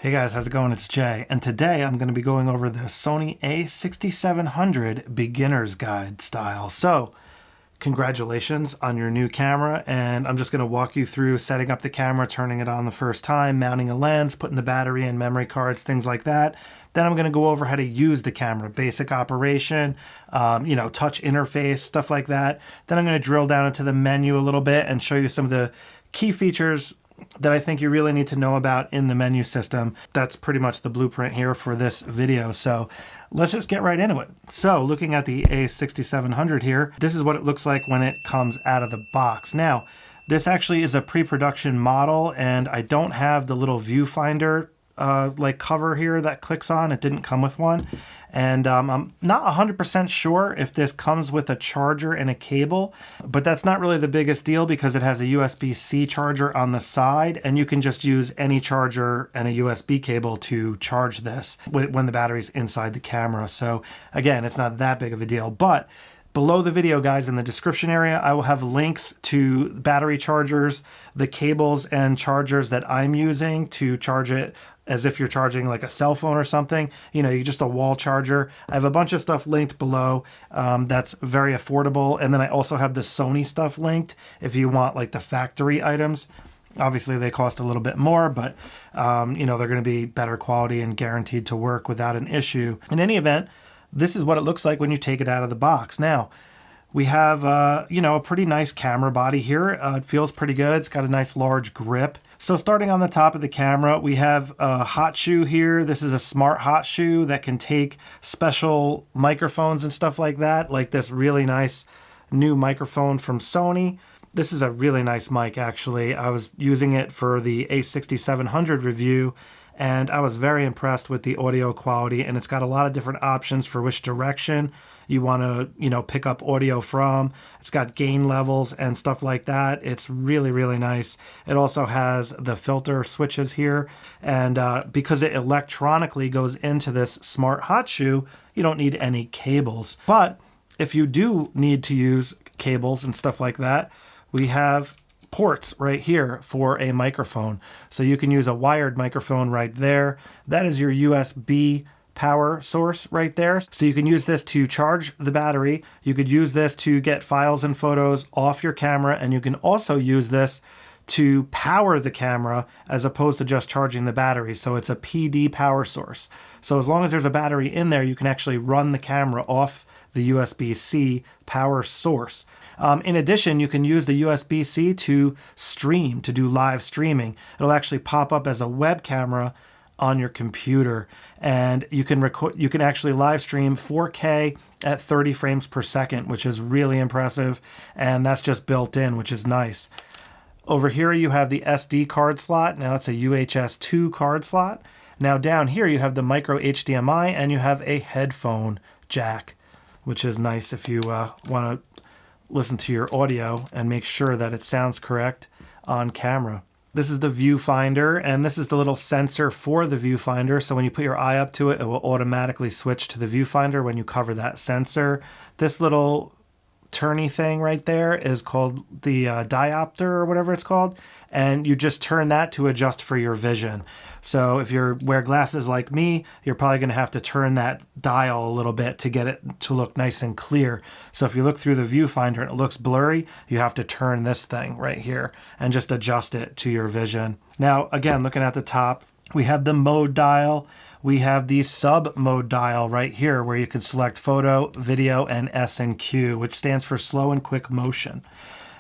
Hey guys, how's it going? It's Jay, and today I'm going to be going over the Sony A6700 beginner's guide style. So, congratulations on your new camera, and I'm just going to walk you through setting up the camera, turning it on the first time, mounting a lens, putting the battery and memory cards, things like that. Then I'm going to go over how to use the camera, basic operation, touch interface, stuff like that. Then I'm going to drill down into the menu a little bit and show you some of the key features that I think you really need to know about in the menu system. That's pretty much the blueprint here for this video. So let's just get right into it. So looking at the A6700 here, this is what it looks like when it comes out of the box. Now, this actually is a pre-production model, and I don't have the little viewfinder like cover here that clicks on. It didn't come with one. And I'm not 100% sure if this comes with a charger and a cable, but that's not really the biggest deal because it has a USB-C charger on the side, and you can just use any charger and a USB cable to charge this when the battery's inside the camera. So again, it's not that big of a deal. But below the video, guys, in the description area, I will have links to battery chargers, the cables and chargers that I'm using to charge it as if you're charging like a cell phone or something. You just a wall charger. I have a bunch of stuff linked below that's very affordable. And then I also have the Sony stuff linked if you want like the factory items. Obviously, they cost a little bit more, but they're going to be better quality and guaranteed to work without an issue. In any event, this is what it looks like when you take it out of the box. Now, we have, a pretty nice camera body here. It feels pretty good. It's got a nice large grip. So starting on the top of the camera, we have a hot shoe here. This is a smart hot shoe that can take special microphones and stuff like that, like this really nice new microphone from Sony. This is a really nice mic, actually. I was using it for the A6700 review, and I was very impressed with the audio quality, and it's got a lot of different options for which direction you want to, pick up audio from. It's got gain levels and stuff like that. It's really, really nice. It also has the filter switches here, and because it electronically goes into this smart hot shoe, you don't need any cables. But if you do need to use cables and stuff like that, we have ports right here for a microphone. So you can use a wired microphone right there. That is your USB power source right there. So you can use this to charge the battery. You could use this to get files and photos off your camera, and you can also use this to power the camera as opposed to just charging the battery. So it's a PD power source. So as long as there's a battery in there, you can actually run the camera off the USB-C power source. In addition, you can use the USB-C to stream, to do live streaming. It'll actually pop up as a web camera on your computer, and you can actually live stream 4K at 30 frames per second, which is really impressive, and that's just built in, which is nice. Over here you have the SD card slot. Now it's a UHS 2 card slot. Now down here you have the micro HDMI, and you have a headphone jack, which is nice if you want to listen to your audio and make sure that it sounds correct on camera. This is the viewfinder, and this is the little sensor for the viewfinder. So when you put your eye up to it, it will automatically switch to the viewfinder when you cover that sensor. This little turny thing right there is called the diopter or whatever it's called, and you just turn that to adjust for your vision. So if you wear glasses like me, you're probably going to have to turn that dial a little bit to get it to look nice and clear. So if you look through the viewfinder and it looks blurry, you have to turn this thing right here and just adjust it to your vision. Now, again, looking at the top, we have the mode dial. We have the sub mode dial right here where you can select photo, video, and S&Q, which stands for slow and quick motion.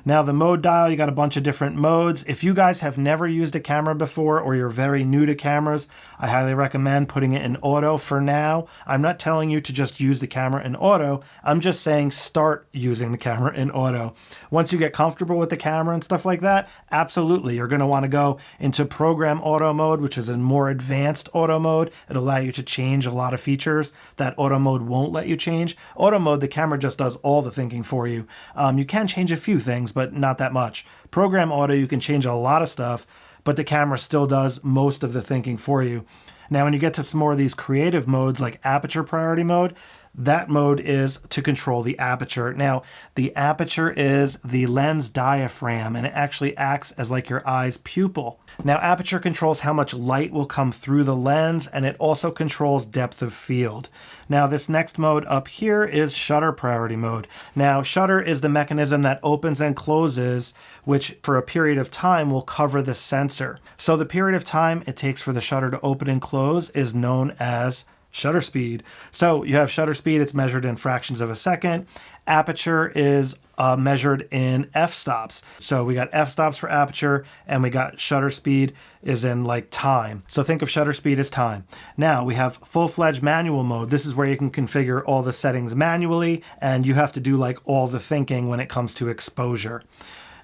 Now the mode dial, you got a bunch of different modes. If you guys have never used a camera before, or you're very new to cameras, I highly recommend putting it in auto for now. I'm not telling you to just use the camera in auto. I'm just saying start using the camera in auto. Once you get comfortable with the camera and stuff like that, absolutely, you're gonna wanna go into program auto mode, which is a more advanced auto mode. It'll allow you to change a lot of features that auto mode won't let you change. Auto mode, the camera just does all the thinking for you. You can change a few things, but not that much. Program auto, you can change a lot of stuff, but the camera still does most of the thinking for you. Now, when you get to some more of these creative modes like aperture priority mode, That mode is to control the aperture. Now, the aperture is the lens diaphragm, and it actually acts as like your eye's pupil. Now, aperture controls how much light will come through the lens, and it also controls depth of field. Now, this next mode up here is shutter priority mode. Now, shutter is the mechanism that opens and closes, which for a period of time will cover the sensor. So the period of time it takes for the shutter to open and close is known as shutter speed. So you have shutter speed, it's measured in fractions of a second. Aperture is measured in f-stops. So we got f-stops for aperture, and we got shutter speed is in like time. So think of shutter speed as time. Now we have full-fledged manual mode. This is where you can configure all the settings manually, and you have to do like all the thinking when it comes to exposure.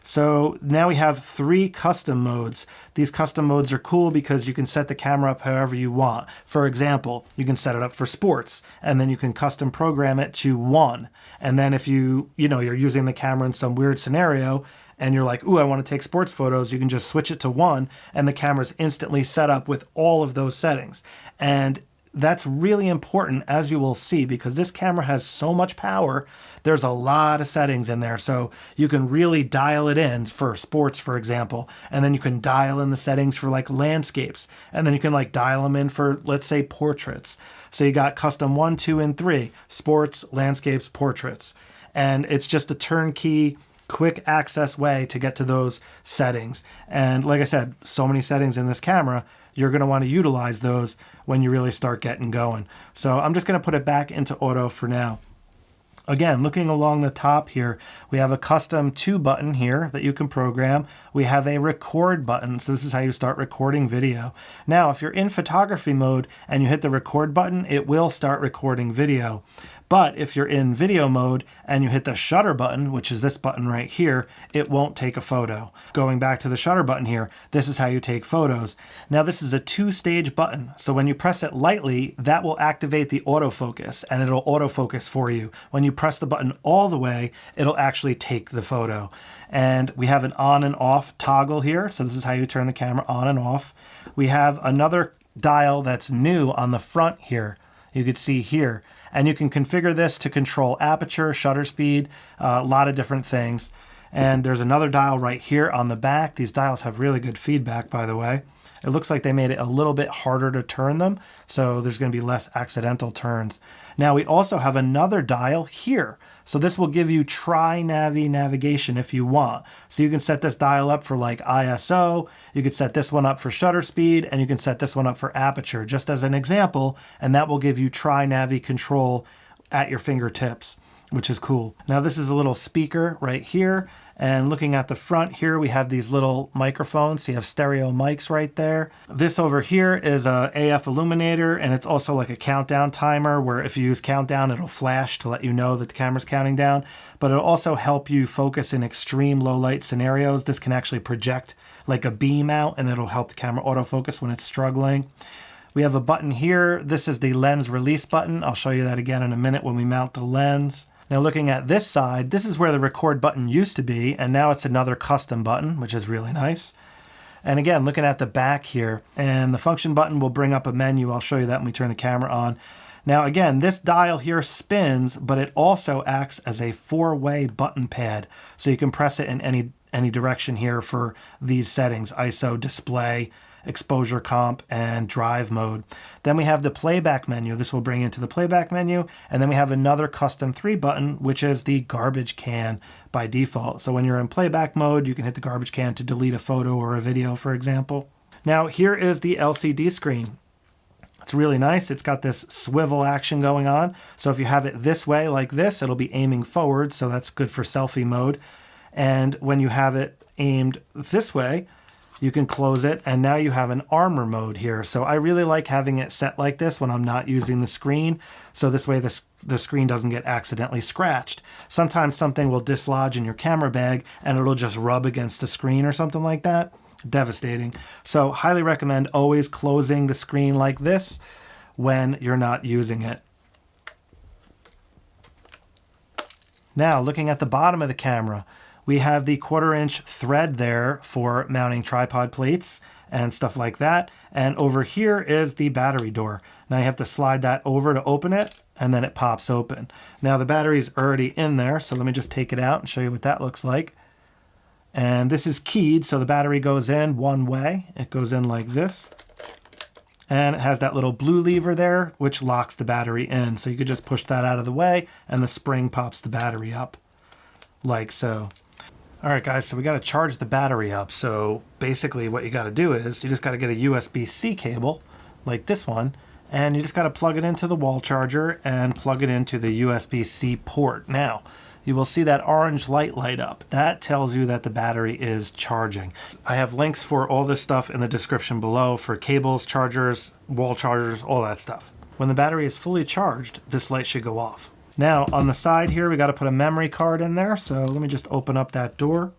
So now we have 3 custom modes. These custom modes are cool because you can set the camera up however you want. For example, you can set it up for sports, and then you can custom program it to 1. And then if you're using the camera in some weird scenario and you're like, ooh, I want to take sports photos, you can just switch it to 1 and the camera's instantly set up with all of those settings. And that's really important, as you will see, because this camera has so much power. There's a lot of settings in there, so you can really dial it in for sports, for example, and then you can dial in the settings for like landscapes, and then you can like dial them in for, let's say, portraits. So you got custom 1, 2, and 3, sports, landscapes, portraits, and it's just a turnkey, quick access way to get to those settings. And like I said, so many settings in this camera, you're going to want to utilize those when you really start getting going. So I'm just going to put it back into auto for now. Again, looking along the top here, we have a custom 2 button here that you can program. We have a record button, so this is how you start recording video. Now, if you're in photography mode and you hit the record button, it will start recording video. But if you're in video mode and you hit the shutter button, which is this button right here, it won't take a photo. Going back to the shutter button here, this is how you take photos. Now this is a 2-stage button, so when you press it lightly, that will activate the autofocus, and it'll autofocus for you. When you press the button all the way, it'll actually take the photo. And we have an on and off toggle here, so this is how you turn the camera on and off. We have another dial that's new on the front here. You can see here. And you can configure this to control aperture, shutter speed, a lot of different things. And there's another dial right here on the back. These dials have really good feedback, by the way. It looks like they made it a little bit harder to turn them, so there's going to be less accidental turns. Now we also have another dial here. So this will give you tri-navi navigation if you want. So you can set this dial up for like ISO, you could set this one up for shutter speed, and you can set this one up for aperture, just as an example, and that will give you tri-navi control at your fingertips, which is cool. Now this is a little speaker right here, and looking at the front here, we have these little microphones. So you have stereo mics right there. This over here is a AF illuminator, and it's also like a countdown timer where if you use countdown, it'll flash to let you know that the camera's counting down. But it'll also help you focus in extreme low light scenarios. This can actually project like a beam out, and it'll help the camera autofocus when it's struggling. We have a button here. This is the lens release button. I'll show you that again in a minute when we mount the lens. Now looking at this side, this is where the record button used to be, and now it's another custom button, which is really nice. And again, looking at the back here, and the function button will bring up a menu. I'll show you that when we turn the camera on. Now again, this dial here spins, but it also acts as a 4-way button pad. So you can press it in any direction here for these settings: ISO, display, exposure comp, and drive mode. Then we have the playback menu. This will bring into the playback menu. And then we have another custom 3 button, which is the garbage can by default. So when you're in playback mode, you can hit the garbage can to delete a photo or a video, for example. Now here is the LCD screen. It's really nice. It's got this swivel action going on. So if you have it this way, like this, it'll be aiming forward. So that's good for selfie mode. And when you have it aimed this way, you can close it, and now you have an armor mode here. So I really like having it set like this when I'm not using the screen. So this way the screen doesn't get accidentally scratched. Sometimes something will dislodge in your camera bag and it'll just rub against the screen or something like that. Devastating. So highly recommend always closing the screen like this when you're not using it. Now looking at the bottom of the camera, we have the 1/4-inch thread there for mounting tripod plates and stuff like that. And over here is the battery door. Now you have to slide that over to open it, and then it pops open. Now the battery's already in there, so let me just take it out and show you what that looks like. And this is keyed, so the battery goes in one way. It goes in like this. And it has that little blue lever there, which locks the battery in. So you could just push that out of the way, and the spring pops the battery up, like so. All right, guys, so we got to charge the battery up. So basically what you got to do is you just got to get a USB-C cable, like this one, and you just got to plug it into the wall charger and plug it into the USB-C port. Now, you will see that orange light up. That tells you that the battery is charging. I have links for all this stuff in the description below for cables, chargers, wall chargers, all that stuff. When the battery is fully charged, this light should go off. Now, on the side here, we got to put a memory card in there. So let me just open up that door.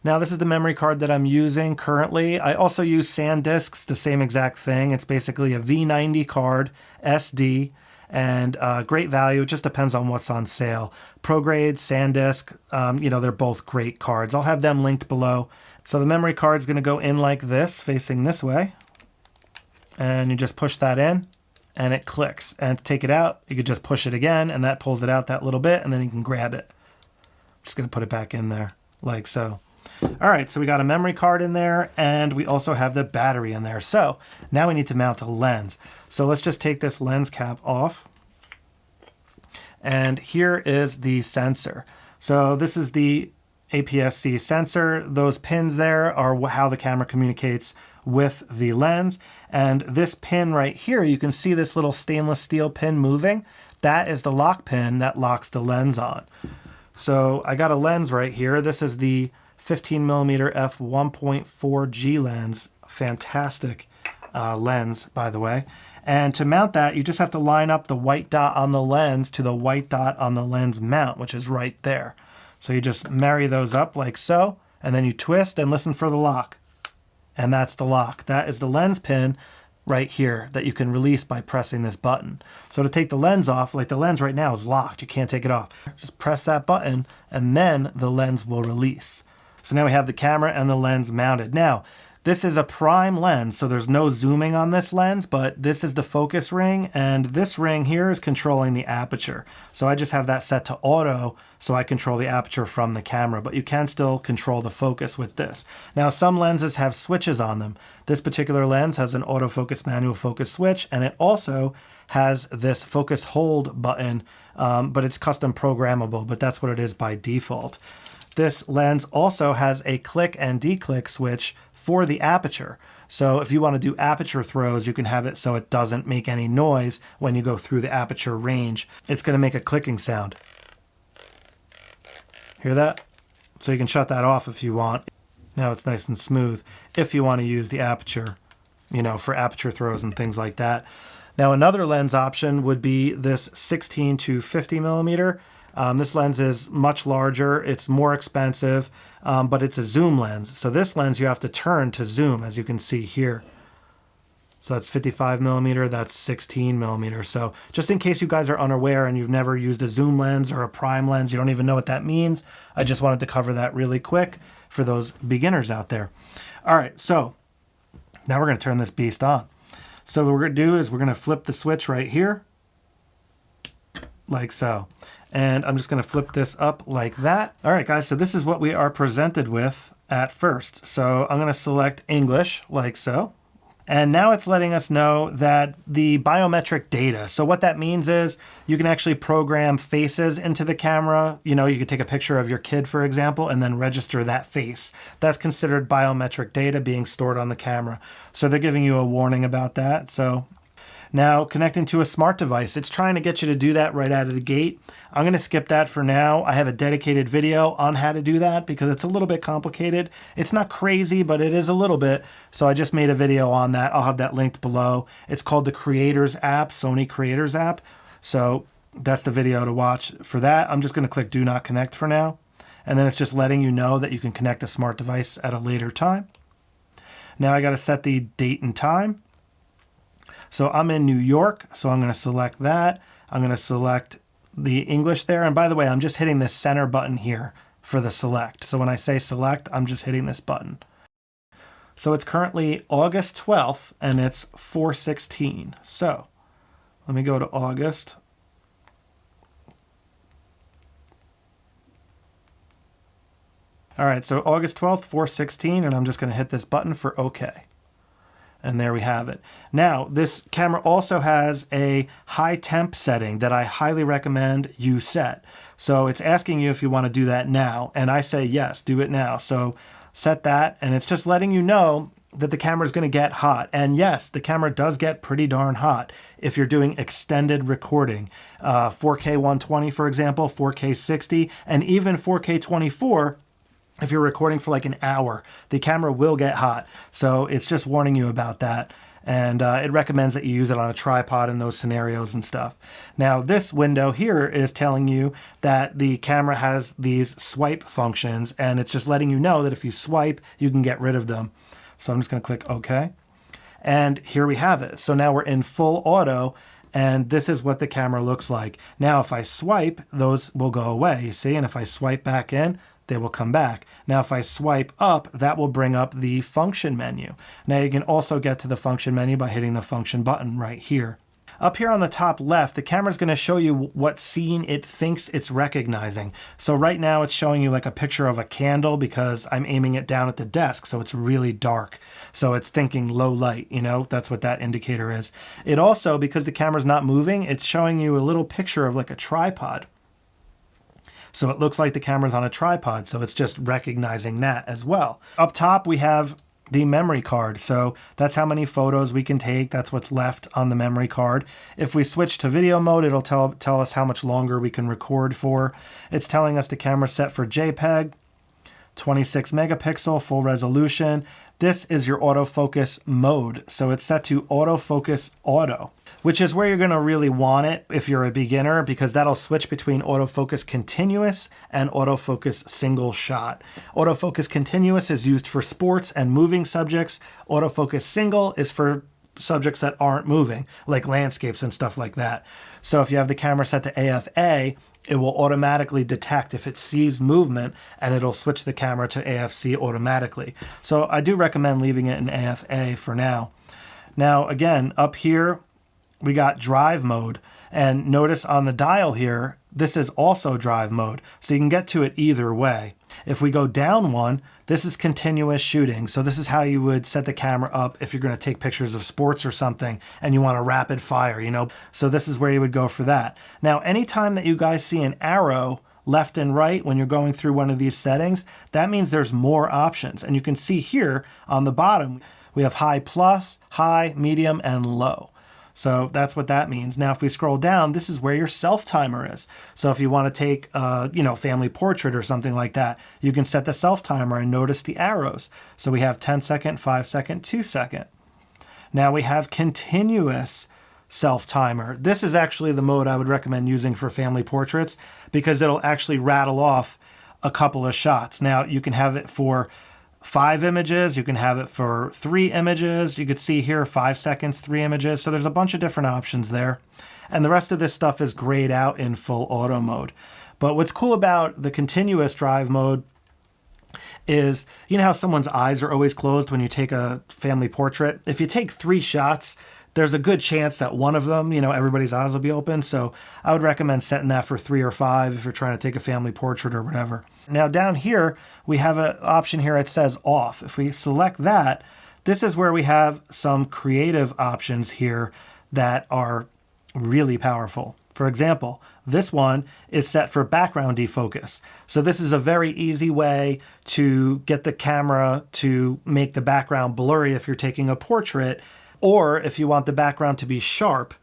Now, this is the memory card that I'm using currently. I also use SanDisk's, the same exact thing. It's basically a V90 card, SD, and great value. It just depends on what's on sale. ProGrade, SanDisk, you know, they're both great cards. I'll have them linked below. So the memory card is going to go in like this, facing this way. And you just push that in, and it clicks. And to take it out, you could just push it again, and that pulls it out that little bit, and then you can grab it. I'm just going to put it back in there, like so. All right, so we got a memory card in there, and we also have the battery in there. So now we need to mount a lens. So let's just take this lens cap off. And here is the sensor. So this is the APS-C sensor. Those pins there are how the camera communicates with the lens. And this pin right here, you can see this little stainless steel pin moving. That is the lock pin that locks the lens on. So I got a lens right here. This is the 15mm f1.4G lens. Fantastic lens, by the way. And to mount that, you just have to line up the white dot on the lens to the white dot on the lens mount, which is right there. So you just marry those up like so, and then you twist and listen for the lock. And that's the lock. That is the lens pin right here that you can release by pressing this button. So to take the lens off, like the lens right now is locked. You can't take it off. Just press that button, and then the lens will release. So now we have the camera and the lens mounted. Now, this is a prime lens, so there's no zooming on this lens, but this is the focus ring, and this ring here is controlling the aperture. So I just have that set to auto, so I control the aperture from the camera, but you can still control the focus with this. Now, some lenses have switches on them. This particular lens has an autofocus manual focus switch, and it also has this focus hold button, but it's custom programmable, but that's what it is by default. This lens also has a click and declick switch for the aperture. So if you want to do aperture throws, you can have it so it doesn't make any noise when you go through the aperture range. It's going to make a clicking sound. Hear that? So you can shut that off if you want. Now it's nice and smooth if you want to use the aperture, you know, for aperture throws and things like that. Now another lens option would be this 16 to 50mm. This lens is much larger, it's more expensive, but it's a zoom lens. So this lens you have to turn to zoom, as you can see here. So that's 55mm, that's 16mm. So just in case you guys are unaware and you've never used a zoom lens or a prime lens, you don't even know what that means, I just wanted to cover that really quick for those beginners out there. All right, so now we're going to turn this beast on. So what we're going to do is we're going to flip the switch right here, like so. And I'm just going to flip this up like that. All right, guys, so this is what we are presented with at first. So I'm going to select English, like so. And now it's letting us know that the biometric data. So what that means is you can actually program faces into the camera. You know, you could take a picture of your kid, for example, and then register that face. That's considered biometric data being stored on the camera. So they're giving you a warning about that. So now connecting to a smart device, it's trying to get you to do that right out of the gate. I'm going to skip that for now. I have a dedicated video on how to do that because it's a little bit complicated. It's not crazy, but it is a little bit. So I just made a video on that. I'll have that linked below. It's called the Creators app, Sony Creators app. So that's the video to watch for that. I'm just going to click Do Not Connect for now. And then it's just letting you know that you can connect a smart device at a later time. Now I got to set the date and time. So I'm in New York, so I'm going to select that. I'm going to select the English there. And by the way, I'm just hitting this center button here for the select. So when I say select, I'm just hitting this button. So it's currently August 12th and it's 4:16. So Let me go to August. All right, so August 12th, 4:16, and I'm just going to hit this button for OK. And there we have it. Now, this camera also has a high temp setting that I highly recommend you set. So it's asking you if you want to do that now, and I say yes, do it now. So set that, and it's just letting you know that the camera is going to get hot. And yes, the camera does get pretty darn hot if you're doing extended recording. 4K 120, for example, 4K 60, and even 4K 24. If you're recording for like an hour, the camera will get hot. So it's just warning you about that. And it recommends that you use it on a tripod in those scenarios and stuff. Now, this window here is telling you that the camera has these swipe functions, and it's just letting you know that if you swipe, you can get rid of them. So I'm just going to click OK. And here we have it. So now we're in full auto, and this is what the camera looks like. Now, if I swipe, those will go away, you see? And if I swipe back in, they will come back. Now, if I swipe up, that will bring up the function menu. Now, you can also get to the function menu by hitting the function button right here. Up here on the top left, the camera's going to show you what scene it thinks it's recognizing. So right now it's showing you like a picture of a candle because I'm aiming it down at the desk, so it's really dark. So it's thinking low light, you know, that's what that indicator is. It also, because the camera's not moving, it's showing you a little picture of like a tripod. So it looks like the camera's on a tripod, so it's just recognizing that as well. Up top, we have the memory card. So that's how many photos we can take. That's what's left on the memory card. If we switch to video mode, it'll tell us how much longer we can record for. It's telling us the camera's set for JPEG, 26 megapixel, full resolution. This is your autofocus mode. So it's set to autofocus auto, which is where you're going to really want it if you're a beginner, because that'll switch between autofocus continuous and autofocus single shot. Autofocus continuous is used for sports and moving subjects. Autofocus single is for subjects that aren't moving, like landscapes and stuff like that. So if you have the camera set to AFA, it will automatically detect if it sees movement, and it'll switch the camera to AFC automatically. So I do recommend leaving it in AFA for now. Now, again, up here, we got drive mode, and notice on the dial here, this is also drive mode, so you can get to it either way. If we go down one, this is continuous shooting. So this is how you would set the camera up if you're going to take pictures of sports or something and you want a rapid fire, you know. So this is where you would go for that. Now, anytime that you guys see an arrow left and right when you're going through one of these settings, that means there's more options. And you can see here on the bottom, we have high plus, high, medium, and low. So that's what that means. Now, if we scroll down, this is where your self timer is. So if you want to take, family portrait or something like that, you can set the self timer and notice the arrows. So we have 10 second, 5 second, 2 second. Now we have continuous self timer. This is actually the mode I would recommend using for family portraits because it'll actually rattle off a couple of shots. Now you can have it for 5 images, you can have it for 3 images. You could see here 5 seconds, 3 images. So there's a bunch of different options there. And the rest of this stuff is grayed out in full auto mode. But what's cool about the continuous drive mode is, you know how someone's eyes are always closed when you take a family portrait? If you take 3 shots, there's a good chance that one of them, everybody's eyes will be open. So I would recommend setting that for 3 or 5 if you're trying to take a family portrait or whatever. Now down here, we have an option here that says off. If we select that, this is where we have some creative options here that are really powerful. For example, this one is set for background defocus. So this is a very easy way to get the camera to make the background blurry if you're taking a portrait, or if you want the background to be sharp,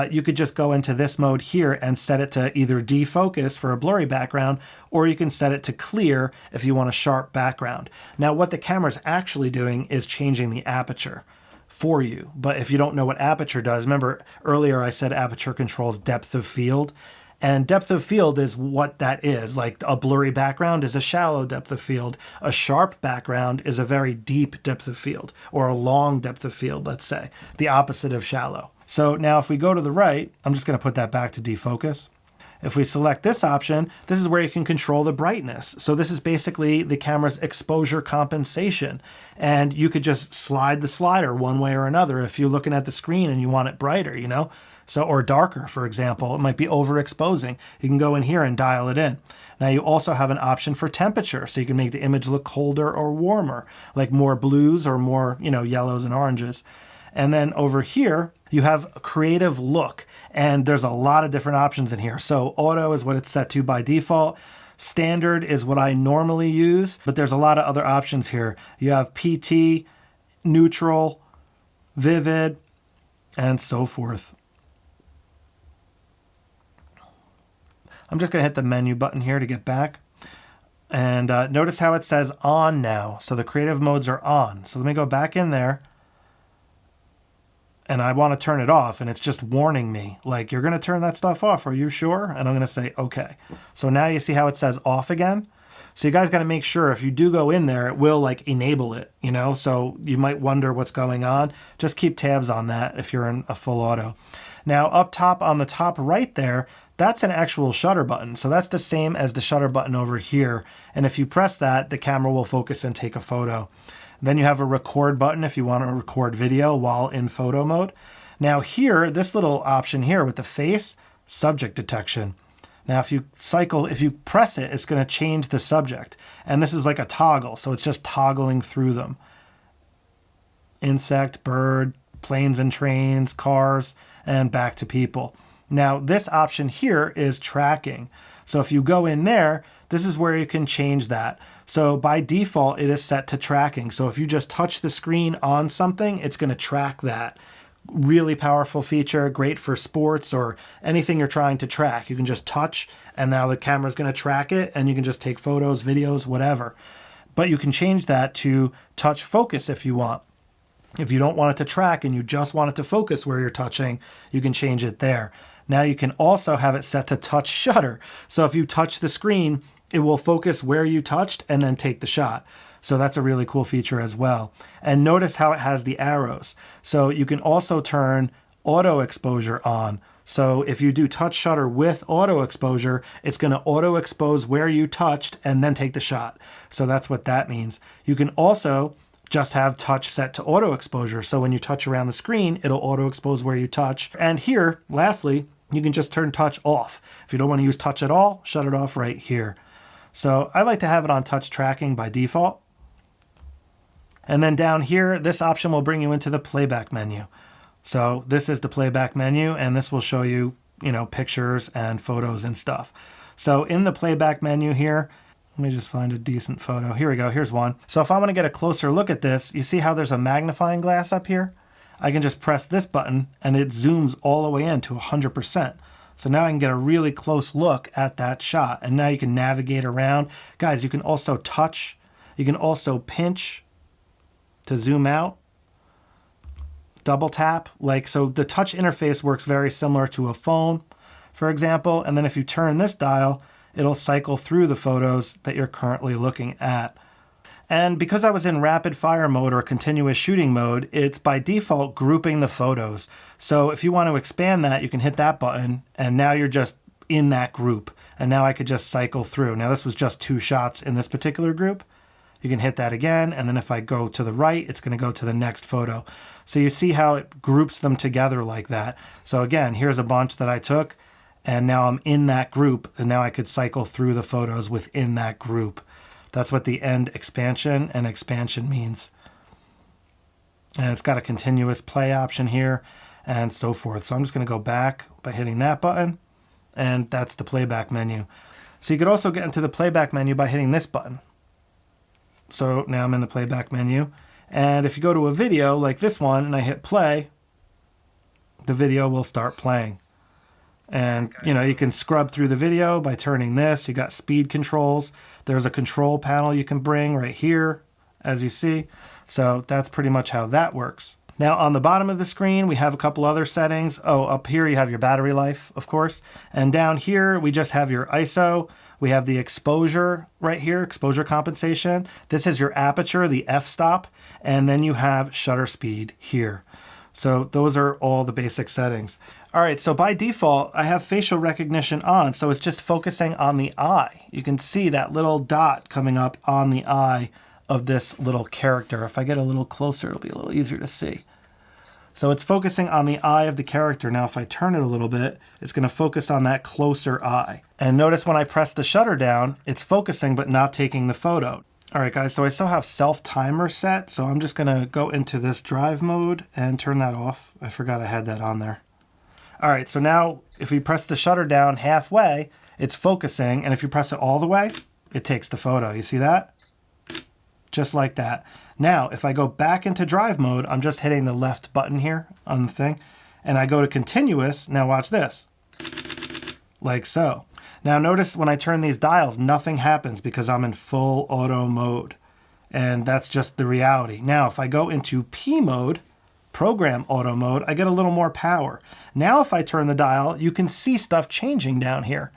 you could just go into this mode here and set it to either defocus for a blurry background, or you can set it to clear if you want a sharp background. Now, what the camera's actually doing is changing the aperture for you. But if you don't know what aperture does, remember earlier I said aperture controls depth of field. And depth of field is what that is. Like a blurry background is a shallow depth of field. A sharp background is a very deep depth of field, or a long depth of field, let's say, the opposite of shallow. So now if we go to the right, I'm just going to put that back to defocus. If we select this option, this is where you can control the brightness. So this is basically the camera's exposure compensation. And you could just slide the slider one way or another if you're looking at the screen and you want it brighter, you know? So, or darker, for example. It might be overexposing. You can go in here and dial it in. Now you also have an option for temperature, so you can make the image look colder or warmer, like more blues or more, you know, yellows and oranges. And then over here, you have a creative look, and there's a lot of different options in here. So auto is what it's set to by default. Standard is what I normally use, but there's a lot of other options here. You have PT, neutral, vivid, and so forth. I'm just going to hit the menu button here to get back. And notice how it says on now. So the creative modes are on. So let me go back in there. And I want to turn it off. And it's just warning me, like, you're going to turn that stuff off. Are you sure? And I'm going to say, okay. So now you see how it says off again. So you guys got to make sure if you do go in there, it will like enable it, you know? So you might wonder what's going on. Just keep tabs on that if you're in a full auto. Now up top on the top right there, that's an actual shutter button. So that's the same as the shutter button over here. And if you press that, the camera will focus and take a photo. Then you have a record button if you want to record video while in photo mode. Now here, this little option here with the face, subject detection. Now if you press it, it's going to change the subject. And this is like a toggle, so it's just toggling through them. Insect, bird, planes and trains, cars, and back to people. Now this option here is tracking. So if you go in there, this is where you can change that. So by default, it is set to tracking. So if you just touch the screen on something, it's going to track that. Really powerful feature, great for sports or anything you're trying to track. You can just touch and now the camera's going to track it and you can just take photos, videos, whatever. But you can change that to touch focus if you want. If you don't want it to track and you just want it to focus where you're touching, you can change it there. Now you can also have it set to touch shutter. So if you touch the screen, it will focus where you touched and then take the shot. So that's a really cool feature as well. And notice how it has the arrows. So you can also turn auto exposure on. So if you do touch shutter with auto exposure, it's going to auto expose where you touched and then take the shot. So that's what that means. You can also just have touch set to auto exposure. So when you touch around the screen, it'll auto expose where you touch. And here, lastly, you can just turn touch off. If you don't want to use touch at all, shut it off right here. So I like to have it on touch tracking by default. And then down here, this option will bring you into the playback menu. So this is the playback menu, and this will show you, you know, pictures and photos and stuff. So in the playback menu here, let me just find a decent photo. Here we go. Here's one. So if I want to get a closer look at this, you see how there's a magnifying glass up here? I can just press this button and it zooms all the way in to 100%. So now I can get a really close look at that shot. And now you can navigate around. Guys, you can also touch. You can also pinch to zoom out. Double tap. So the touch interface works very similar to a phone, for example. And then if you turn this dial, it'll cycle through the photos that you're currently looking at. And because I was in rapid fire mode or continuous shooting mode, it's by default grouping the photos. So if you want to expand that, you can hit that button and now you're just in that group. And now I could just cycle through. Now this was just 2 shots in this particular group. You can hit that again. And then if I go to the right, it's going to go to the next photo. So you see how it groups them together like that. So again, here's a bunch that I took and now I'm in that group. And now I could cycle through the photos within that group. That's what the end expansion and expansion means. And it's got a continuous play option here and so forth. So I'm just going to go back by hitting that button, and that's the playback menu. So you could also get into the playback menu by hitting this button. So now I'm in the playback menu. And if you go to a video like this one and I hit play, the video will start playing. And, you know, you can scrub through the video by turning this. You got speed controls. There's a control panel you can bring right here, as you see. So that's pretty much how that works. Now on the bottom of the screen, we have a couple other settings. Oh, up here you have your battery life, of course. And down here, we just have your ISO. We have the exposure right here, exposure compensation. This is your aperture, the f-stop. And then you have shutter speed here. So those are all the basic settings. All right, so by default, I have facial recognition on, so it's just focusing on the eye. You can see that little dot coming up on the eye of this little character. If I get a little closer, it'll be a little easier to see. So it's focusing on the eye of the character. Now, if I turn it a little bit, it's going to focus on that closer eye. And notice when I press the shutter down, it's focusing but not taking the photo. All right, guys, so I still have self-timer set, so I'm just going to go into this drive mode and turn that off. I forgot I had that on there. All right, so now if we press the shutter down halfway, it's focusing, and if you press it all the way, it takes the photo. You see that? Just like that. Now, if I go back into drive mode, I'm just hitting the left button here on the thing, and I go to continuous. Now watch this, like so. Now notice when I turn these dials, nothing happens because I'm in full auto mode, and that's just the reality. Now, if I go into P mode, program auto mode, I get a little more power. Now, if I turn the dial, you can see stuff changing down here.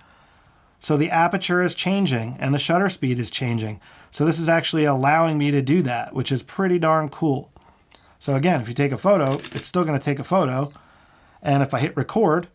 So the aperture is changing and the shutter speed is changing. So this is actually allowing me to do that, which is pretty darn cool. So again, if you take a photo, it's still going to take a photo. And if I hit record,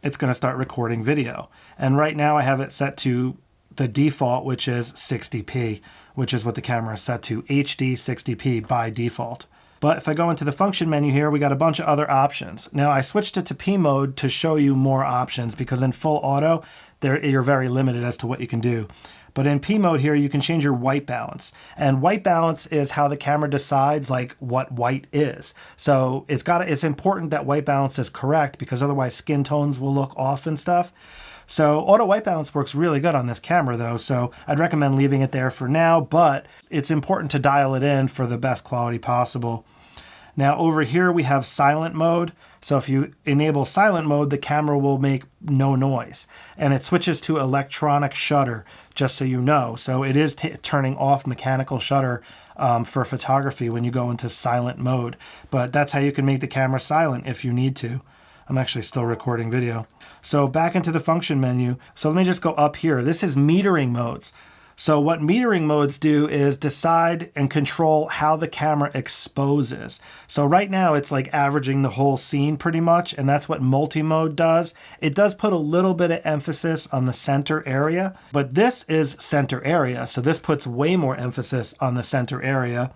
it's going to start recording video. And right now I have it set to the default, which is 60p, which is what the camera is set to, HD 60p by default. But if I go into the function menu here, we got a bunch of other options. Now I switched it to P mode to show you more options because in full auto, you're very limited as to what you can do. But in P mode here, you can change your white balance. And white balance is how the camera decides like what white is. So it's important that white balance is correct because otherwise skin tones will look off and stuff. So auto white balance works really good on this camera though, so I'd recommend leaving it there for now, but it's important to dial it in for the best quality possible. Now over here we have silent mode. So if you enable silent mode, the camera will make no noise. And it switches to electronic shutter, just so you know. So it is turning off mechanical shutter for photography when you go into silent mode. But that's how you can make the camera silent if you need to. I'm actually still recording video. So back into the function menu. So let me just go up here. This is metering modes. So what metering modes do is decide and control how the camera exposes. So right now it's like averaging the whole scene pretty much, and that's what multi-mode does. It does put a little bit of emphasis on the center area, but this is center area. So this puts way more emphasis on the center area.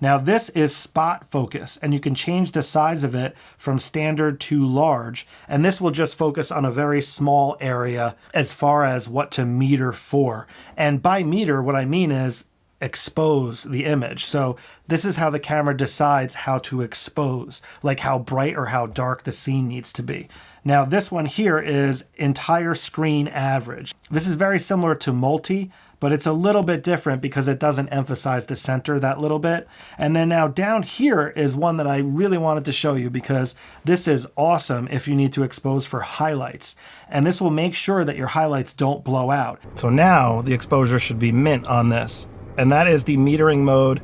Now this is spot focus, and you can change the size of it from standard to large, and this will just focus on a very small area as far as what to meter for. And by meter, what I mean is expose the image. So this is how the camera decides how to expose, like how bright or how dark the scene needs to be. Now this one here is entire screen average. This is very similar to multi, but it's a little bit different because it doesn't emphasize the center that little bit. And then now down here is one that I really wanted to show you because this is awesome if you need to expose for highlights. And this will make sure that your highlights don't blow out. So now the exposure should be mint on this. And that is the metering mode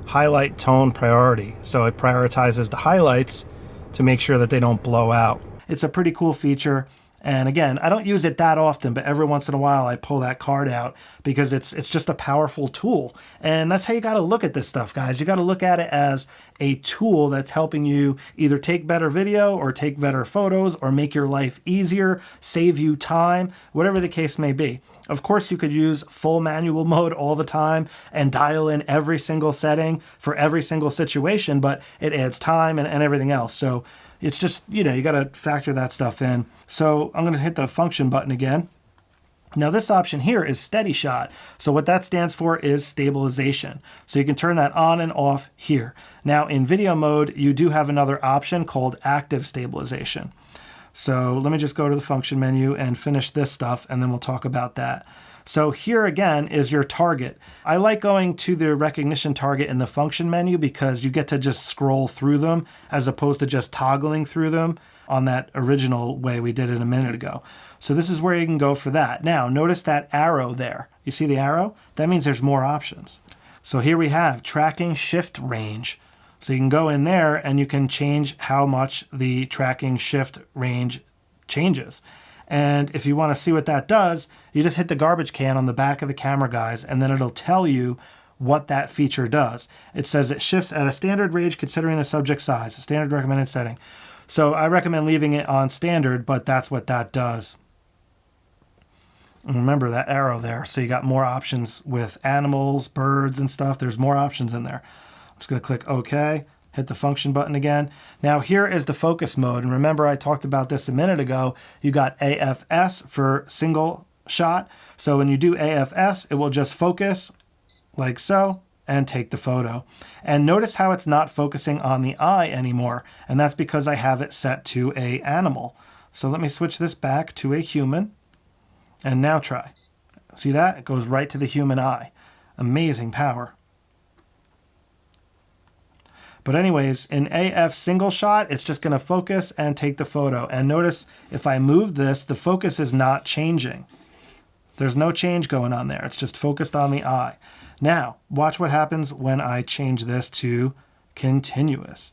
highlight tone priority. So it prioritizes the highlights to make sure that they don't blow out. It's a pretty cool feature. And again, I don't use it that often, but every once in a while I pull that card out because it's just a powerful tool. And that's how you got to look at this stuff, guys. You got to look at it as a tool that's helping you either take better video or take better photos or make your life easier, save you time, whatever the case may be. Of course, you could use full manual mode all the time and dial in every single setting for every single situation, but it adds time and everything else. So it's just, you know, you got to factor that stuff in. So I'm going to hit the function button again. Now this option here is steady shot. So what that stands for is stabilization. So you can turn that on and off here. Now in video mode, you do have another option called active stabilization. So let me just go to the function menu and finish this stuff, and then we'll talk about that. So here again is your target. I like going to the recognition target in the function menu because you get to just scroll through them as opposed to just toggling through them on that original way we did it a minute ago. So this is where you can go for that. Now notice that arrow there. You see the arrow? That means there's more options. So here we have tracking shift range. So you can go in there and you can change how much the tracking shift range changes. And if you want to see what that does, you just hit the garbage can on the back of the camera, guys, and then it'll tell you what that feature does. It says it shifts at a standard range considering the subject size, a standard recommended setting. So I recommend leaving it on standard, but that's what that does. And remember that arrow there. So you got more options with animals, birds, and stuff. There's more options in there. I'm just going to click OK, hit the function button again. Now here is the focus mode. And remember I talked about this a minute ago. You got AFS for single shot. So when you do AFS, it will just focus like so and take the photo. And notice how it's not focusing on the eye anymore. And that's because I have it set to an animal. So let me switch this back to a human. And now try. See that? It goes right to the human eye. Amazing power. But anyways, in AF single shot, it's just going to focus and take the photo. And notice if I move this, the focus is not changing. There's no change going on there. It's just focused on the eye. Now, watch what happens when I change this to continuous.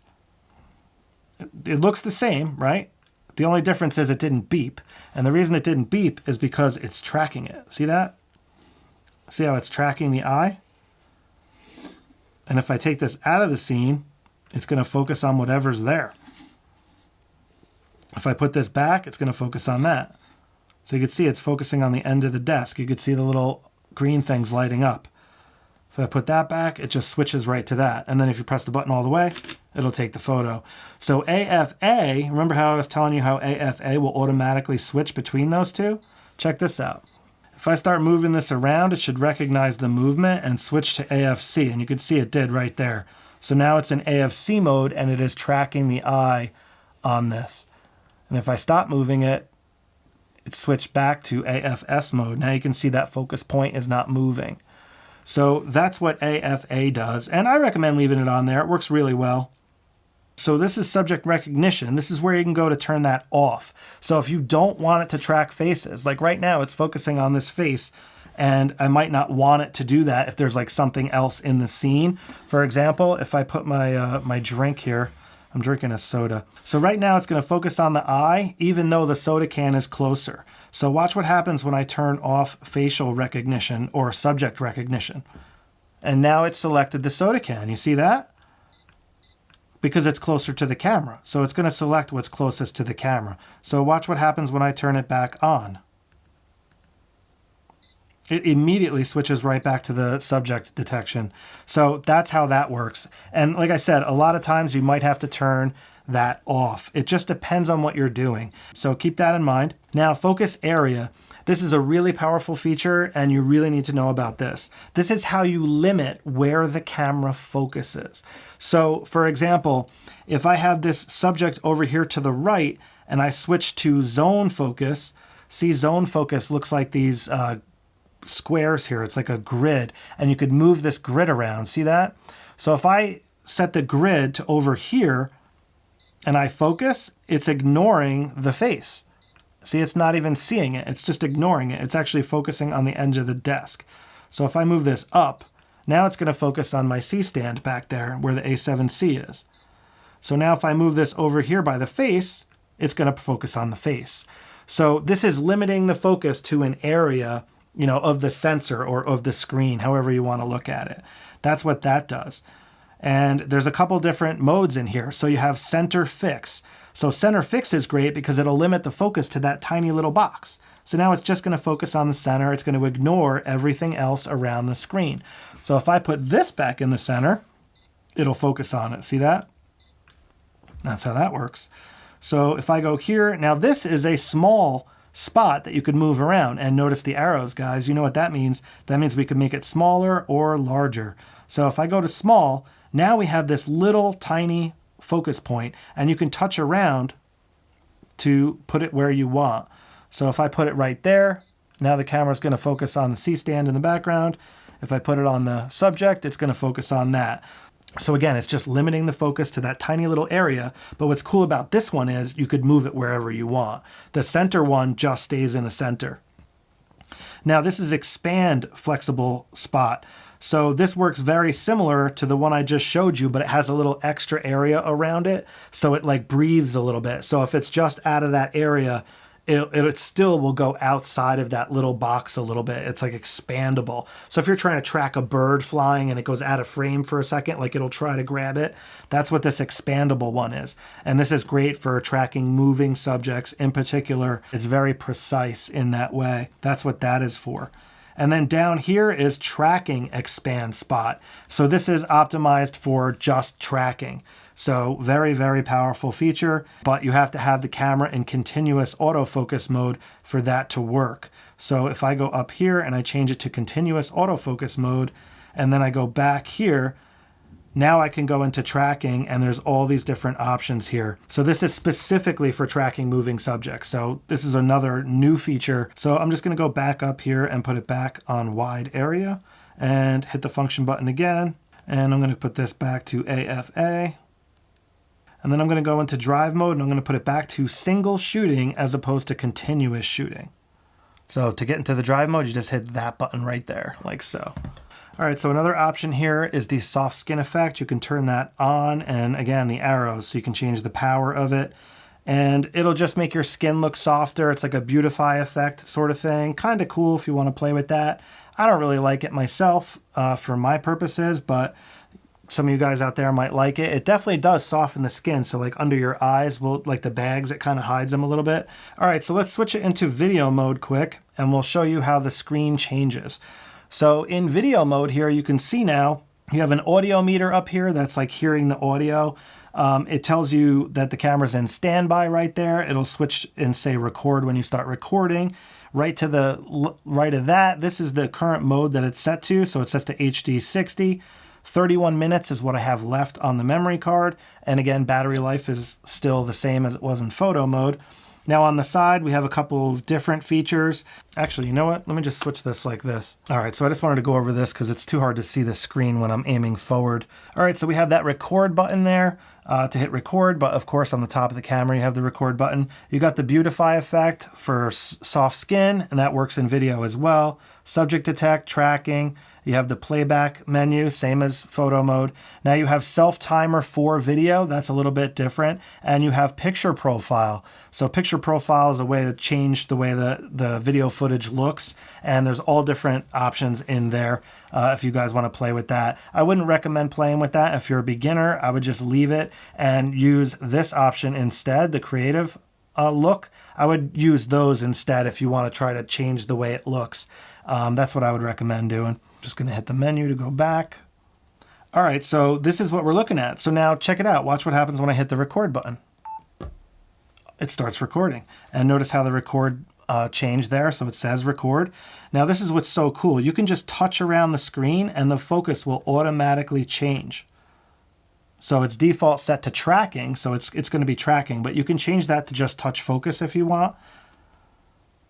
It looks the same, right? The only difference is it didn't beep. And the reason it didn't beep is because it's tracking it. See that? See how it's tracking the eye? And if I take this out of the scene, it's going to focus on whatever's there. If I put this back, it's going to focus on that. So you can see it's focusing on the end of the desk. You could see the little green things lighting up. If I put that back, it just switches right to that. And then if you press the button all the way, it'll take the photo. So AFA, remember how I was telling you how AFA will automatically switch between those two? Check this out. If I start moving this around, it should recognize the movement and switch to AFC. And you can see it did right there. So now it's in AFC mode and it is tracking the eye on this. And if I stop moving it, it switched back to AFS mode. Now you can see that focus point is not moving. So that's what AFA does. And I recommend leaving it on there. It works really well. So this is subject recognition. This is where you can go to turn that off. So if you don't want it to track faces, like right now it's focusing on this face and I might not want it to do that if there's like something else in the scene. For example, if I put my, my drink here, I'm drinking a soda. So right now it's going to focus on the eye, even though the soda can is closer. So watch what happens when I turn off facial recognition or subject recognition. And now it's selected the soda can. You see that? Because it's closer to the camera. So it's going to select what's closest to the camera. So watch what happens when I turn it back on. It immediately switches right back to the subject detection. So that's how that works. And like I said, a lot of times you might have to turn that off. It just depends on what you're doing. So keep that in mind. Now, focus area. This is a really powerful feature and you really need to know about this. This is how you limit where the camera focuses. So for example, if I have this subject over here to the right and I switch to zone focus, see zone focus looks like these squares here. It's like a grid and you could move this grid around. See that? So if I set the grid to over here and I focus, it's ignoring the face. See, it's not even seeing it. It's just ignoring it. It's actually focusing on the edge of the desk. So if I move this up, now it's going to focus on my C stand back there where the A7C is. So now if I move this over here by the face, it's going to focus on the face. So this is limiting the focus to an area, you know, of the sensor or of the screen, however you want to look at it. That's what that does. And there's a couple different modes in here. So you have center fix. So center fix is great because it'll limit the focus to that tiny little box. So now it's just going to focus on the center. It's going to ignore everything else around the screen. So if I put this back in the center, it'll focus on it. See that? That's how that works. So if I go here, now this is a small spot that you could move around. And notice the arrows, guys. You know what that means? That means we can make it smaller or larger. So if I go to small, now we have this little tiny focus point and you can touch around to put it where you want. So if I put it right there, now the camera's going to focus on the C stand in the background. If I put it on the subject, it's going to focus on that. So again, it's just limiting the focus to that tiny little area. But what's cool about this one is you could move it wherever you want. The center one just stays in the center. Now this is expand flexible spot. So this works very similar to the one I just showed you, but it has a little extra area around it. So it like breathes a little bit. So if it's just out of that area, it still will go outside of that little box a little bit. It's like expandable. So if you're trying to track a bird flying and it goes out of frame for a second, like it'll try to grab it, that's what this expandable one is. And this is great for tracking moving subjects in particular. It's very precise in that way. That's what that is for. And then down here is tracking expand spot. So this is optimized for just tracking. So very, very powerful feature, but you have to have the camera in continuous autofocus mode for that to work. So if I go up here and I change it to continuous autofocus mode, and then I go back here, now I can go into tracking and there's all these different options here. So this is specifically for tracking moving subjects. So this is another new feature. So I'm just gonna go back up here and put it back on wide area and hit the function button again. And I'm gonna put this back to AFA. And then I'm gonna go into drive mode and I'm gonna put it back to single shooting as opposed to continuous shooting. So to get into the drive mode, you just hit that button right there, like so. All right, so another option here is the soft skin effect. You can turn that on, and again, the arrows, so you can change the power of it. And it'll just make your skin look softer. It's like a beautify effect sort of thing. Kind of cool if you want to play with that. I don't really like it myself for my purposes, but some of you guys out there might like it. It definitely does soften the skin. So like under your eyes, like the bags, it kind of hides them a little bit. All right, so let's switch it into video mode quick, and we'll show you how the screen changes. So in video mode here, you can see now you have an audio meter up here that's like hearing the audio. It tells you that the camera's in standby right there. It'll switch and say record when you start recording. Right to the right of that, this is the current mode that it's set to. So it sets to HD 60. 31 minutes is what I have left on the memory card. And again, battery life is still the same as it was in photo mode. Now on the side, we have a couple of different features. Actually, you know what? Let me just switch this like this. All right, so I just wanted to go over this because it's too hard to see the screen when I'm aiming forward. All right, so we have that record button there to hit record, but of course on the top of the camera, you have the record button. You got the beautify effect for soft skin, and that works in video as well. Subject detect, tracking. You have the playback menu, same as photo mode. Now you have self timer for video. That's a little bit different. And you have picture profile. So picture profile is a way to change the way the video footage looks. And there's all different options in there if you guys want to play with that. I wouldn't recommend playing with that. If you're a beginner, I would just leave it and use this option instead, the creative look. I would use those instead if you want to try to change the way it looks. That's what I would recommend doing. Just going to hit the menu to go back. All right, so this is what we're looking at. So now check it out. Watch what happens when I hit the record button. It starts recording. And notice how the record changed there. So it says record. Now this is what's so cool. You can just touch around the screen and the focus will automatically change. So it's default set to tracking. So it's going to be tracking, but you can change that to just touch focus if you want.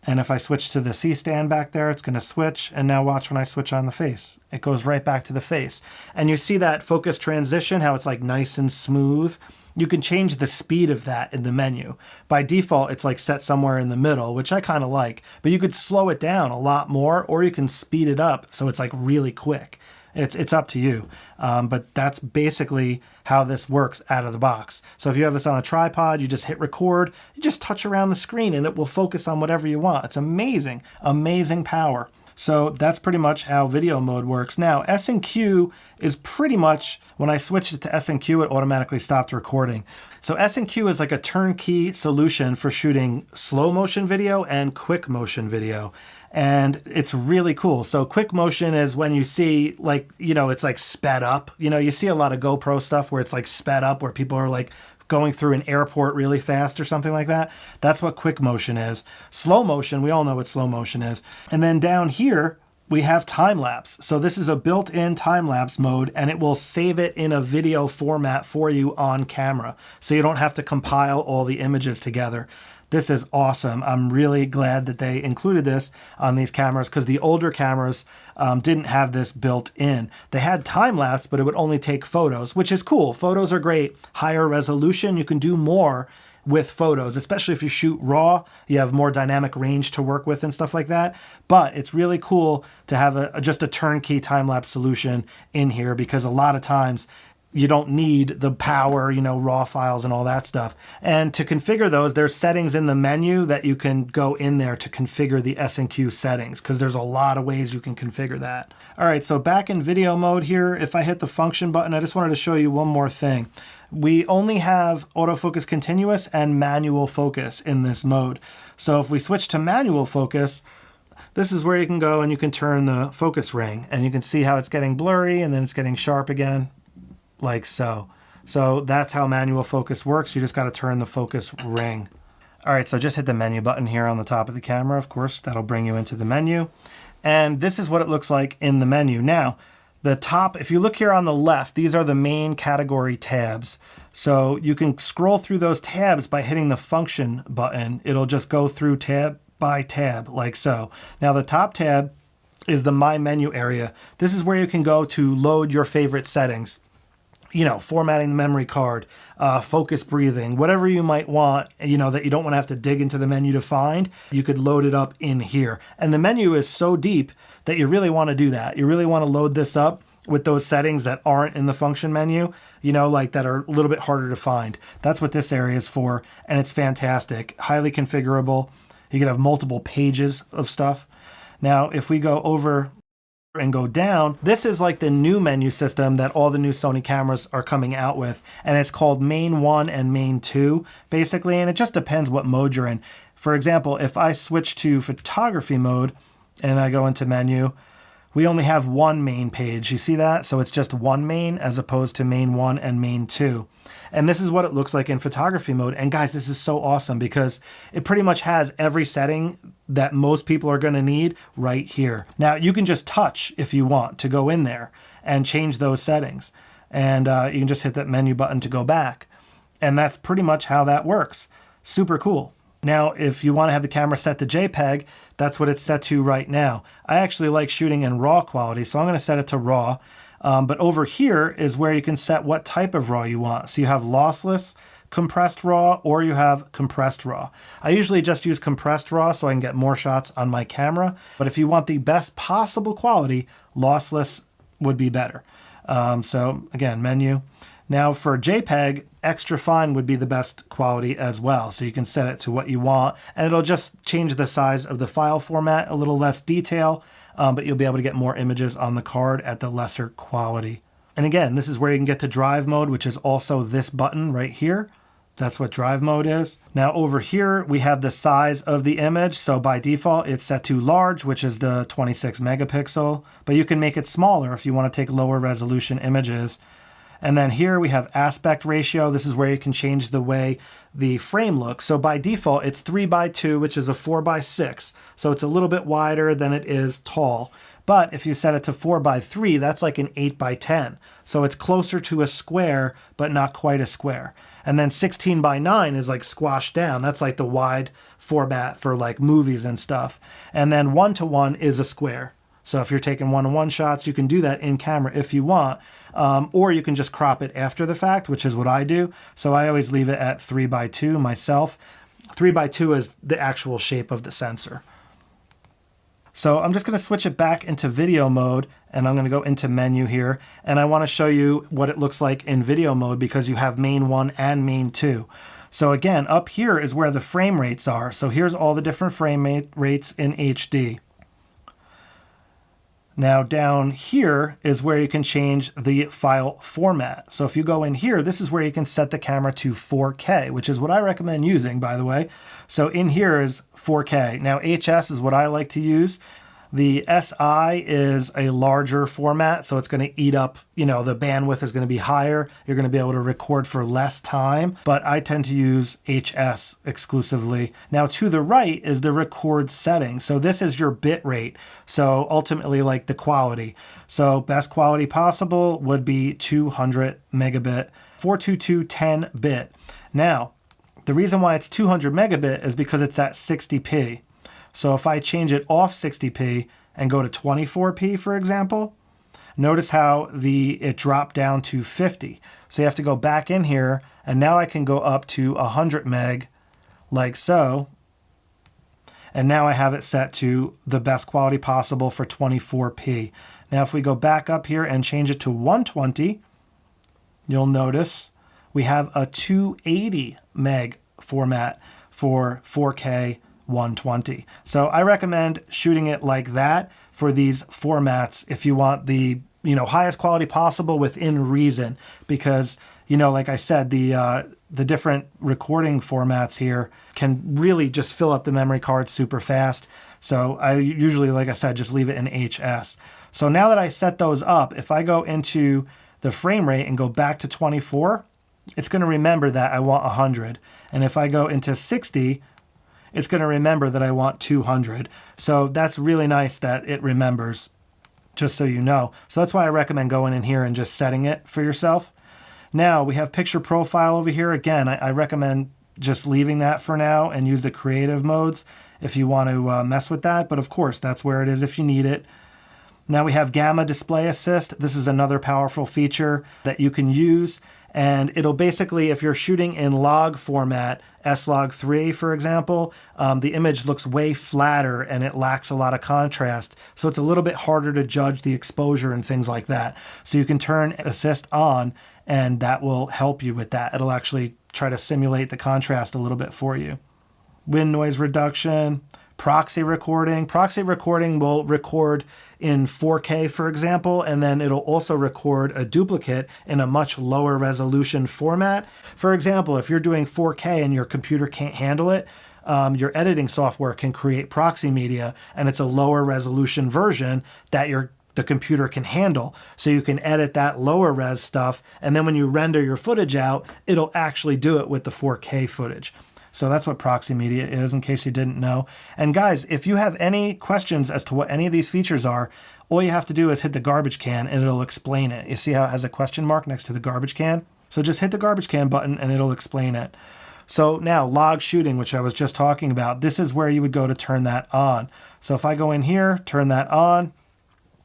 And if I switch to the C-stand back there, it's going to switch. And now watch when I switch on the face. It goes right back to the face. And you see that focus transition, how it's like nice and smooth. You can change the speed of that in the menu. By default, it's like set somewhere in the middle, which I kind of like. But you could slow it down a lot more, or you can speed it up so it's like really quick. It's up to you. But that's basically how this works out of the box. So if you have this on a tripod, you just hit record, you just touch around the screen and it will focus on whatever you want. It's amazing, amazing power. So that's pretty much how video mode works. Now, S&Q is pretty much, when I switched it to S&Q, it automatically stopped recording. So S&Q is like a turnkey solution for shooting slow motion video and quick motion video. And it's really cool. So quick motion is when you see like, you know, it's like sped up. You know, you see a lot of GoPro stuff where it's like sped up, where people are like going through an airport really fast or something like that. That's what quick motion is. Slow motion, we all know what slow motion is. And then down here, we have time lapse. So this is a built-in time lapse mode, and it will save it in a video format for you on camera. So you don't have to compile all the images together. This is awesome. I'm really glad that they included this on these cameras, because the older cameras didn't have this built in. They had time lapse, but it would only take photos, which is cool. Photos are great. Higher resolution, you can do more with photos, especially if you shoot raw. You have more dynamic range to work with and stuff like that. But it's really cool to have just a turnkey time lapse solution in here, because a lot of times you don't need the power, you know, raw files and all that stuff. And to configure those, there's settings in the menu that you can go in there to configure the S&Q settings, because there's a lot of ways you can configure that. All right, so back in video mode here, if I hit the function button, I just wanted to show you one more thing. We only have autofocus continuous and manual focus in this mode. So if we switch to manual focus, this is where you can go and you can turn the focus ring, and you can see how it's getting blurry and then it's getting sharp again, like so. So that's how manual focus works. You just got to turn the focus ring. All right, so just hit the menu button here on the top of the camera. Of course, that'll bring you into the menu. And this is what it looks like in the menu. Now, the top, if you look here on the left, these are the main category tabs. So you can scroll through those tabs by hitting the function button. It'll just go through tab by tab, like so. Now the top tab is the My Menu area. This is where you can go to load your favorite settings. You know, formatting the memory card, focus breathing, whatever you might want, you know, that you don't want to have to dig into the menu to find, you could load it up in here. And the menu is so deep that you really want to do that. You really want to load this up with those settings that aren't in the function menu, you know, like that are a little bit harder to find. That's what this area is for, and it's fantastic. Highly configurable. You can have multiple pages of stuff. Now, if we go over and go down, this is like the new menu system that all the new Sony cameras are coming out with, and it's called Main 1 and Main 2 basically, and it just depends what mode you're in. For example, if I switch to photography mode and I go into menu, we only have one main page. You see that? So it's just one main as opposed to Main 1 and Main 2. And this is what it looks like in photography mode. And guys, this is so awesome because it pretty much has every setting that most people are going to need right here. Now, you can just touch if you want to go in there and change those settings. And you can just hit that menu button to go back. And that's pretty much how that works. Super cool. Now, if you want to have the camera set to JPEG, that's what it's set to right now. I actually like shooting in RAW quality, so I'm going to set it to RAW. But over here is where you can set what type of RAW you want. So you have lossless, compressed RAW, or you have compressed RAW. I usually just use compressed RAW so I can get more shots on my camera. But if you want the best possible quality, lossless would be better. So again, menu. Now for JPEG, extra fine would be the best quality as well. So you can set it to what you want, and it'll just change the size of the file format, a little less detail, but you'll be able to get more images on the card at the lesser quality. And again, this is where you can get to drive mode, which is also this button right here. That's what drive mode is. Now over here, we have the size of the image. So by default, it's set to large, which is the 26 megapixel, but you can make it smaller if you want to take lower resolution images. And then here we have aspect ratio. This is where you can change the way the frame looks. So by default, it's 3:2, which is a 4:6. So it's a little bit wider than it is tall. But if you set it to 4:3, that's like an 8:10. So it's closer to a square, but not quite a square. And then 16:9 is like squashed down. That's like the wide format for like movies and stuff. And then 1:1 is a square. So if you're taking 1:1 shots, you can do that in camera if you want, or you can just crop it after the fact, which is what I do. So I always leave it at 3:2 myself. 3:2 is the actual shape of the sensor. So I'm just going to switch it back into video mode, and I'm going to go into menu here, and I want to show you what it looks like in video mode because you have Main 1 and Main 2. So again, up here is where the frame rates are. So here's all the different frame rates in HD. Now down here is where you can change the file format. So if you go in here, this is where you can set the camera to 4K, which is what I recommend using, by the way. So in here is 4K. Now HS is what I like to use. The SI is a larger format, so it's going to eat up, you know, the bandwidth is going to be higher. You're going to be able to record for less time, but I tend to use HS exclusively. Now to the right is the record setting. So this is your bit rate. So ultimately like the quality. So best quality possible would be 200 megabit, 42210 bit. Now, the reason why it's 200 megabit is because it's at 60p. So if I change it off 60p and go to 24p, for example, notice how it dropped down to 50. So you have to go back in here, and now I can go up to 100 meg, like so. And now I have it set to the best quality possible for 24p. Now if we go back up here and change it to 120, you'll notice we have a 280 meg format for 4K 120. So I recommend shooting it like that for these formats if you want the highest quality possible within reason, because like I said, the different recording formats here can really just fill up the memory card super fast. So I usually, like I said, just leave it in HS. So now that I set those up, if I go into the frame rate and go back to 24, it's going to remember that I want 100. And if I go into 60, it's going to remember that I want 200. So that's really nice that it remembers, just so you know. So that's why I recommend going in here and just setting it for yourself. Now we have picture profile over here. Again, I recommend just leaving that for now and use the creative modes if you want to mess with that. But of course, that's where it is if you need it. Now we have Gamma Display Assist. This is another powerful feature that you can use. And it'll basically, if you're shooting in log format, S-Log3, for example, the image looks way flatter and it lacks a lot of contrast. So it's a little bit harder to judge the exposure and things like that. So you can turn Assist on and that will help you with that. It'll actually try to simulate the contrast a little bit for you. Wind noise reduction, proxy recording. Proxy recording will record in 4K, for example, and then it'll also record a duplicate in a much lower resolution format. For example, if you're doing 4K and your computer can't handle it, your editing software can create proxy media, and it's a lower resolution version that the computer can handle. So you can edit that lower res stuff, and then when you render your footage out, it'll actually do it with the 4K footage. So that's what proxy media is, in case you didn't know. And guys, if you have any questions as to what any of these features are, all you have to do is hit the garbage can and it'll explain it. You see how it has a question mark next to the garbage can? So just hit the garbage can button and it'll explain it. So now log shooting, which I was just talking about, this is where you would go to turn that on. So if I go in here, turn that on,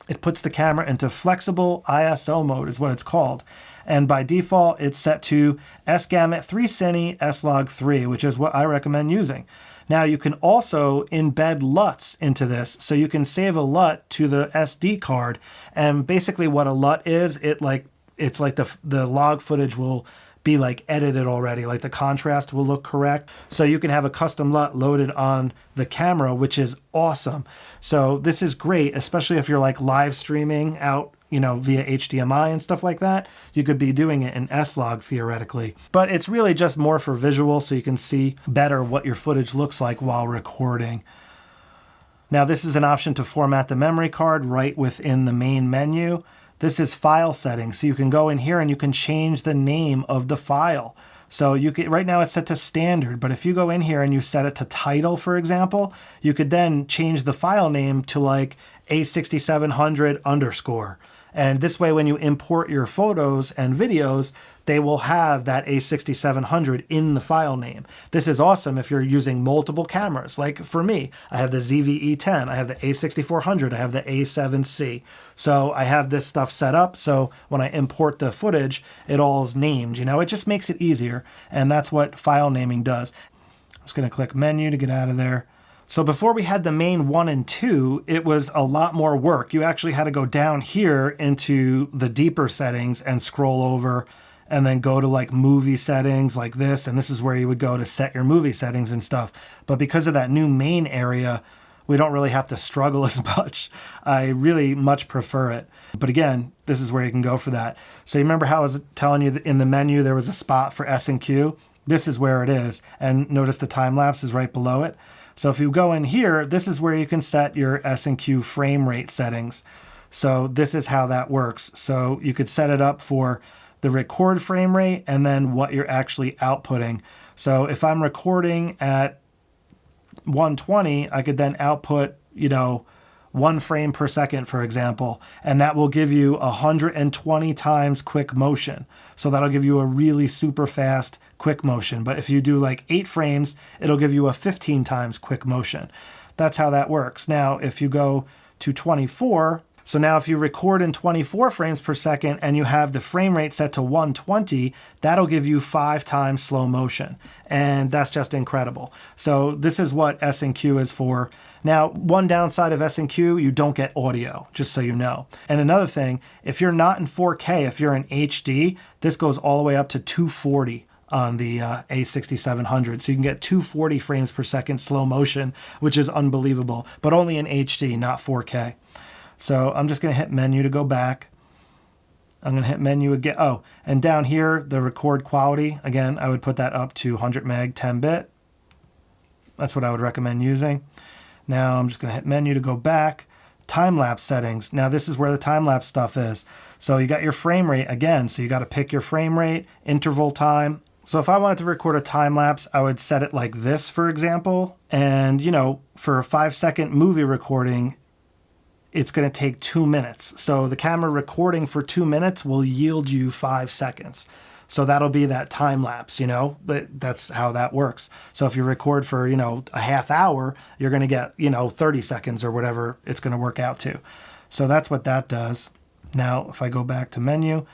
it puts the camera into flexible ISO mode is what it's called. And by default, it's set to S-Gamut 3 Cine S-Log3, which is what I recommend using. Now you can also embed LUTs into this. So you can save a LUT to the SD card. And basically what a LUT is, it's like the log footage will be like edited already, like the contrast will look correct. So you can have a custom LUT loaded on the camera, which is awesome. So this is great, especially if you're like live streaming out, via HDMI and stuff like that. You could be doing it in S-Log theoretically, but it's really just more for visual so you can see better what your footage looks like while recording. Now this is an option to format the memory card right within the main menu. This is file settings. So you can go in here and you can change the name of the file. So you could, right now it's set to standard, but if you go in here and you set it to title, for example, you could then change the file name to like A6700_. And this way, when you import your photos and videos, they will have that A6700 in the file name. This is awesome if you're using multiple cameras. Like for me, I have the ZV-E10, I have the A6400, I have the A7C. So I have this stuff set up. So when I import the footage, it all is named. It just makes it easier. And that's what file naming does. I'm just going to click menu to get out of there. So before we had the main 1 and 2, it was a lot more work. You actually had to go down here into the deeper settings and scroll over and then go to like movie settings like this. And this is where you would go to set your movie settings and stuff. But because of that new main area, we don't really have to struggle as much. I really much prefer it. But again, this is where you can go for that. So you remember how I was telling you that in the menu there was a spot for S&Q? This is where it is. And notice the time lapse is right below it. So if you go in here, this is where you can set your S&Q frame rate settings. So this is how that works. So you could set it up for the record frame rate and then what you're actually outputting. So if I'm recording at 120, I could then output, 1 frame per second, for example, and that will give you 120 times quick motion. So that'll give you a really super fast quick motion. But if you do like 8 frames, it'll give you a 15 times quick motion. That's how that works. Now, if you go to 24, So now if you record in 24 frames per second and you have the frame rate set to 120, that'll give you 5 times slow motion. And that's just incredible. So this is what S&Q is for. Now, one downside of S&Q, you don't get audio, just so you know. And another thing, if you're not in 4K, if you're in HD, this goes all the way up to 240 on the A6700. So you can get 240 frames per second slow motion, which is unbelievable, but only in HD, not 4K. So I'm just going to hit menu to go back. I'm going to hit menu again. Oh, and down here, the record quality, again, I would put that up to 100 meg 10-bit. That's what I would recommend using. Now I'm just going to hit menu to go back. Time-lapse settings. Now this is where the time-lapse stuff is. So you got your frame rate again. So you got to pick your frame rate, interval time. So if I wanted to record a time-lapse, I would set it like this, for example. And, you know, for a 5-second movie recording, it's going to take 2 minutes. So the camera recording for 2 minutes will yield you 5 seconds. So that'll be that time lapse, you know, but that's how that works. So if you record for, you know, a half hour, you're going to get, you know, 30 seconds or whatever it's going to work out to. So that's what that does. Now, if I go back to menu.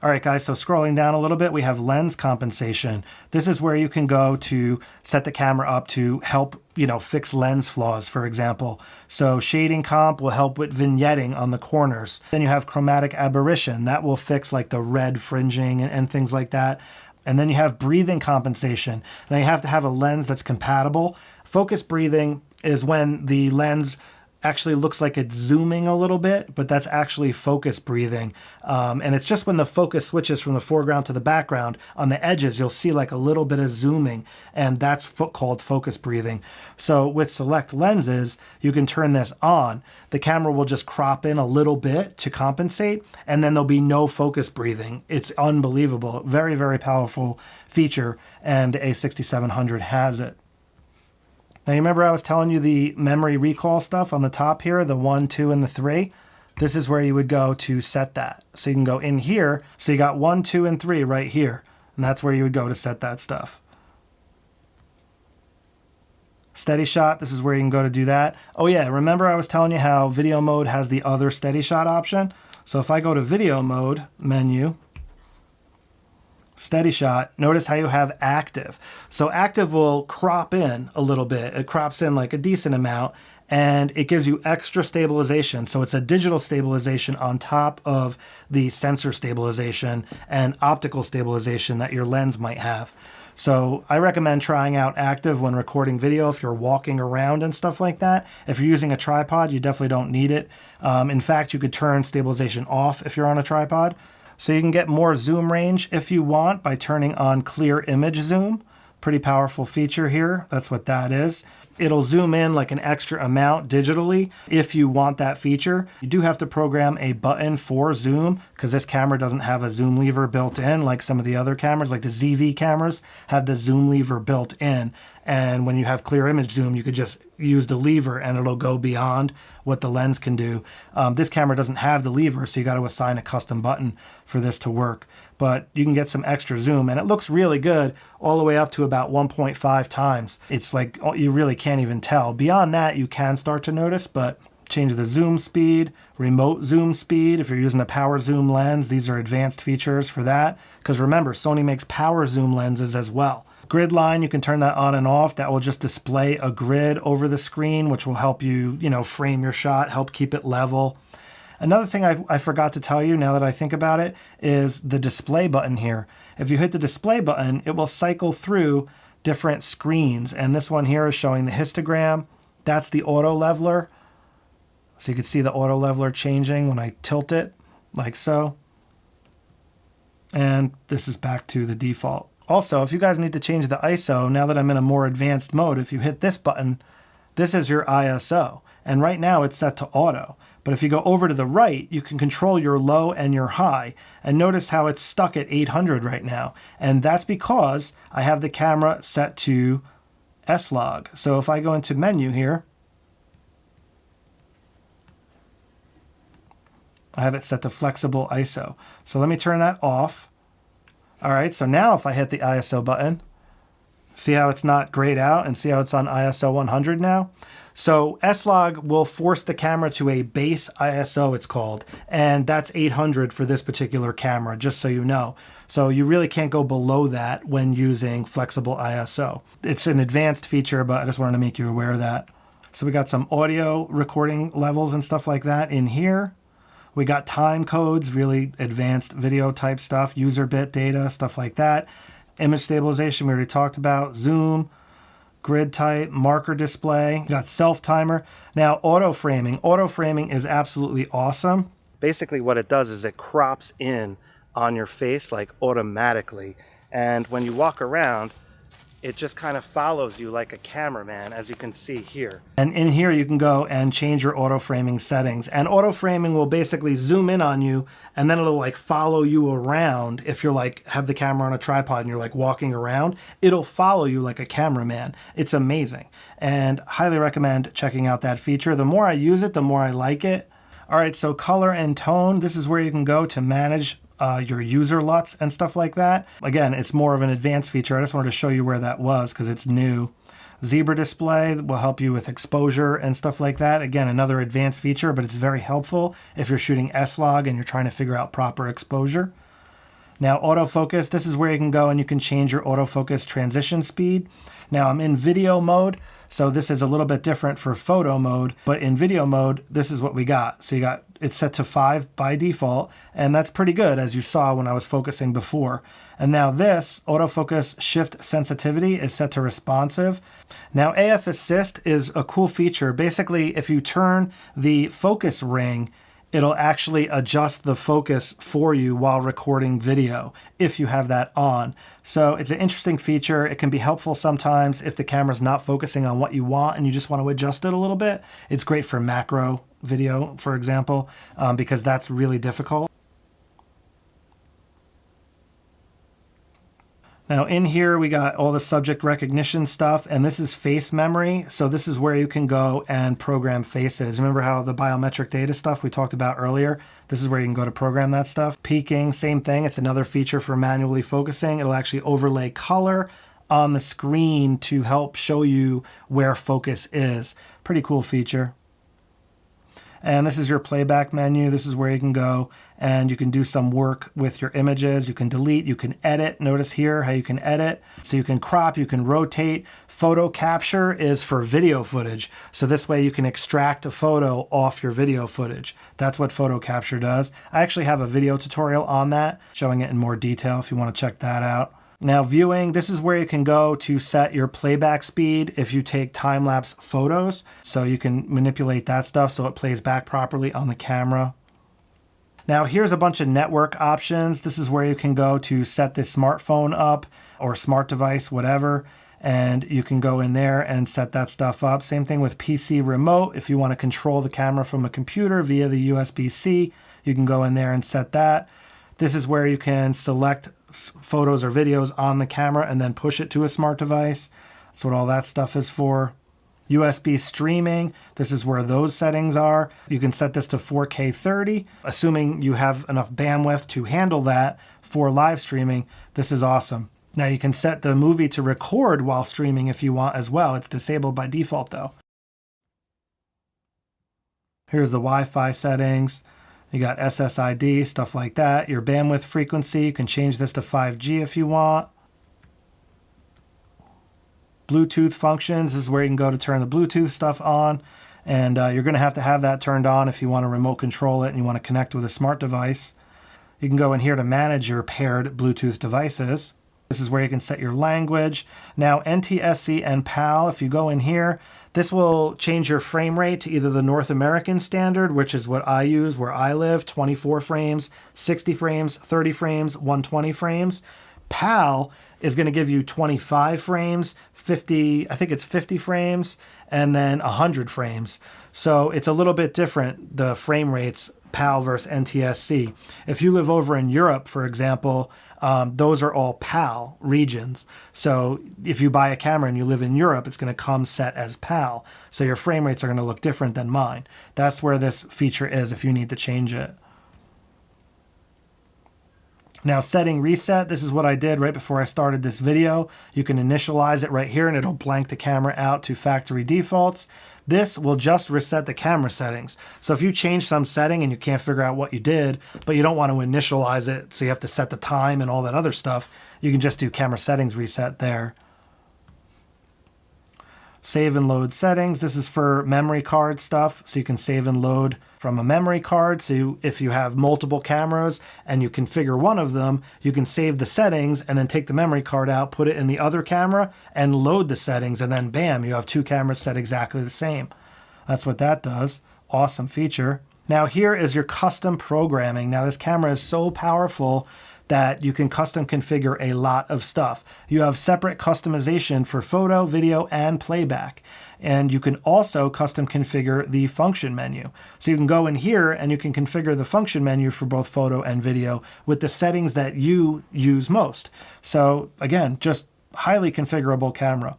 All right, guys, so scrolling down a little bit, we have lens compensation. This is where you can go to set the camera up to help, you know, fix lens flaws, for example. So shading comp will help with vignetting on the corners. Then you have chromatic aberration. That will fix like the red fringing and things like that. And then you have breathing compensation. Now you have to have a lens that's compatible. Focus breathing is when the lens actually looks like it's zooming a little bit, but that's actually focus breathing. And it's just when the focus switches from the foreground to the background, on the edges, you'll see like a little bit of zooming, and that's called focus breathing. So with select lenses, you can turn this on. The camera will just crop in a little bit to compensate, and then there'll be no focus breathing. It's unbelievable. Very, very powerful feature, and the A6700 has it. Now, you remember I was telling you the memory recall stuff on the top here, the 1, 2, and the 3? This is where you would go to set that. So you can go in here. So you got 1, 2, and 3 right here. And that's where you would go to set that stuff. Steady shot, this is where you can go to do that. Oh yeah, remember I was telling you how video mode has the other steady shot option? So if I go to video mode, menu, steady shot, notice how you have active. So active will crop in a little bit. It crops in like a decent amount, and it gives you extra stabilization. So it's a digital stabilization on top of the sensor stabilization and optical stabilization that your lens might have. So I recommend trying out active when recording video if you're walking around and stuff like that. If you're using a tripod, you definitely don't need it. In fact, you could turn stabilization off if you're on a tripod. So you can get more zoom range if you want by turning on clear image zoom. Pretty powerful feature here. That's what that is. It'll zoom in like an extra amount digitally if you want that feature. You do have to program a button for zoom because this camera doesn't have a zoom lever built in like some of the other cameras, like the ZV cameras have the zoom lever built in. And when you have clear image zoom, you could just use the lever and it'll go beyond what the lens can do. This camera doesn't have the lever, so you got to assign a custom button for this to work. But you can get some extra zoom, and it looks really good all the way up to about 1.5 times. It's like you really can't even tell. Beyond that, you can start to notice, but change the zoom speed, remote zoom speed. If you're using a power zoom lens, these are advanced features for that. Because remember, Sony makes power zoom lenses as well. Grid line, you can turn that on and off. That will just display a grid over the screen, which will help you, frame your shot, help keep it level. Another thing I forgot to tell you now that I think about it is the display button here. If you hit the display button, it will cycle through different screens. And this one here is showing the histogram. That's the auto leveler. So you can see the auto leveler changing when I tilt it like so. And this is back to the default. Also, if you guys need to change the ISO, now that I'm in a more advanced mode, if you hit this button, this is your ISO. And right now it's set to auto. But if you go over to the right, you can control your low and your high. And notice how it's stuck at 800 right now. And that's because I have the camera set to S-Log. So if I go into menu here, I have it set to flexible ISO. So let me turn that off. All right, so now if I hit the ISO button, see how it's not grayed out and see how it's on ISO 100 now? So S-Log will force the camera to a base ISO, it's called, and that's 800 for this particular camera, just so you know. So you really can't go below that when using flexible ISO. It's an advanced feature, but I just wanted to make you aware of that. So we got some audio recording levels and stuff like that in here. We got time codes, really advanced video type stuff, user bit data, stuff like that. Image stabilization, we already talked about. Zoom, grid type, marker display. You got self-timer. Now, auto framing. Auto framing is absolutely awesome. Basically what it does is it crops in on your face like automatically. And when you walk around, it just kind of follows you like a cameraman, as you can see here. And in here you can go and change your auto framing settings. And auto framing will basically zoom in on you, and then it'll like follow you around. If you're like, have the camera on a tripod and you're like walking around, it'll follow you like a cameraman. It's amazing. And highly recommend checking out that feature. The more I use it, the more I like it. All right, so color and tone, this is where you can go to manage your user LUTs and stuff like that. Again, it's more of an advanced feature. I just wanted to show you where that was because it's new. Zebra display will help you with exposure and stuff like that. Again, another advanced feature, but it's very helpful if you're shooting S-Log and you're trying to figure out proper exposure. Now, autofocus, this is where you can go and you can change your autofocus transition speed. Now, I'm in video mode, so this is a little bit different for photo mode, but in video mode, this is what we got. So you got, it's set to 5 by default, and that's pretty good, as you saw when I was focusing before. And now this autofocus shift sensitivity is set to responsive. Now, AF assist is a cool feature. Basically, if you turn the focus ring, it'll actually adjust the focus for you while recording video if you have that on. So it's an interesting feature. It can be helpful sometimes if the camera's not focusing on what you want and you just want to adjust it a little bit. It's great for macro video, for example, because that's really difficult. Now in here we got all the subject recognition stuff, and this is face memory. So this is where you can go and program faces. Remember how the biometric data stuff we talked about earlier? This is where you can go to program that stuff. Peaking, same thing. It's another feature for manually focusing. It'll actually overlay color on the screen to help show you where focus is. Pretty cool feature. And this is your playback menu. This is where you can go and you can do some work with your images. You can delete, you can edit. Notice here how you can edit. So you can crop, you can rotate. Photo capture is for video footage. So this way you can extract a photo off your video footage. That's what photo capture does. I actually have a video tutorial on that, showing it in more detail if you want to check that out. Now viewing, this is where you can go to set your playback speed if you take time-lapse photos. So you can manipulate that stuff so it plays back properly on the camera. Now here's a bunch of network options. This is where you can go to set the smartphone up or smart device, whatever. And you can go in there and set that stuff up. Same thing with PC remote. If you want to control the camera from a computer via the USB-C, you can go in there and set that. This is where you can select photos or videos on the camera and then push it to a smart device. That's what all that stuff is for. USB streaming, this is where those settings are. You can set this to 4K 30, assuming you have enough bandwidth to handle that for live streaming. This is awesome. Now you can set the movie to record while streaming if you want as well. It's disabled by default though. Here's the Wi-Fi settings. You got SSID, stuff like that. Your bandwidth frequency, you can change this to 5G if you want. Bluetooth functions, this is where you can go to turn the Bluetooth stuff on. And you're going to have that turned on if you want to remote control it and you want to connect with a smart device. You can go in here to manage your paired Bluetooth devices. This is where you can set your language. Now NTSC and PAL, if you go in here, this will change your frame rate to either the North American standard, which is what I use where I live, 24 frames, 60 frames, 30 frames, 120 frames. PAL is going to give you 25 frames, 50, I think it's 50 frames, and then 100 frames. So it's a little bit different, the frame rates, PAL versus NTSC. If you live over in Europe, for example, those are all PAL regions. So if you buy a camera and you live in Europe, it's going to come set as PAL. So your frame rates are going to look different than mine. That's where this feature is if you need to change it. Now setting reset, this is what I did right before I started this video. You can initialize it right here and it'll blank the camera out to factory defaults. This will just reset the camera settings. So if you change some setting and you can't figure out what you did, but you don't want to initialize it, so you have to set the time and all that other stuff, you can just do camera settings reset there. Save and load settings. This is for memory card stuff, so you can save and load from a memory card. So if you have multiple cameras and you configure one of them, you can save the settings and then take the memory card out, put it in the other camera and load the settings, and then bam, you have two cameras set exactly the same. That's what that does. Awesome feature. Now here is your custom programming. Now this camera is so powerful that you can custom configure a lot of stuff. You have separate customization for photo, video, and playback. And you can also custom configure the function menu. So you can go in here and you can configure the function menu for both photo and video with the settings that you use most. So again, just highly configurable camera.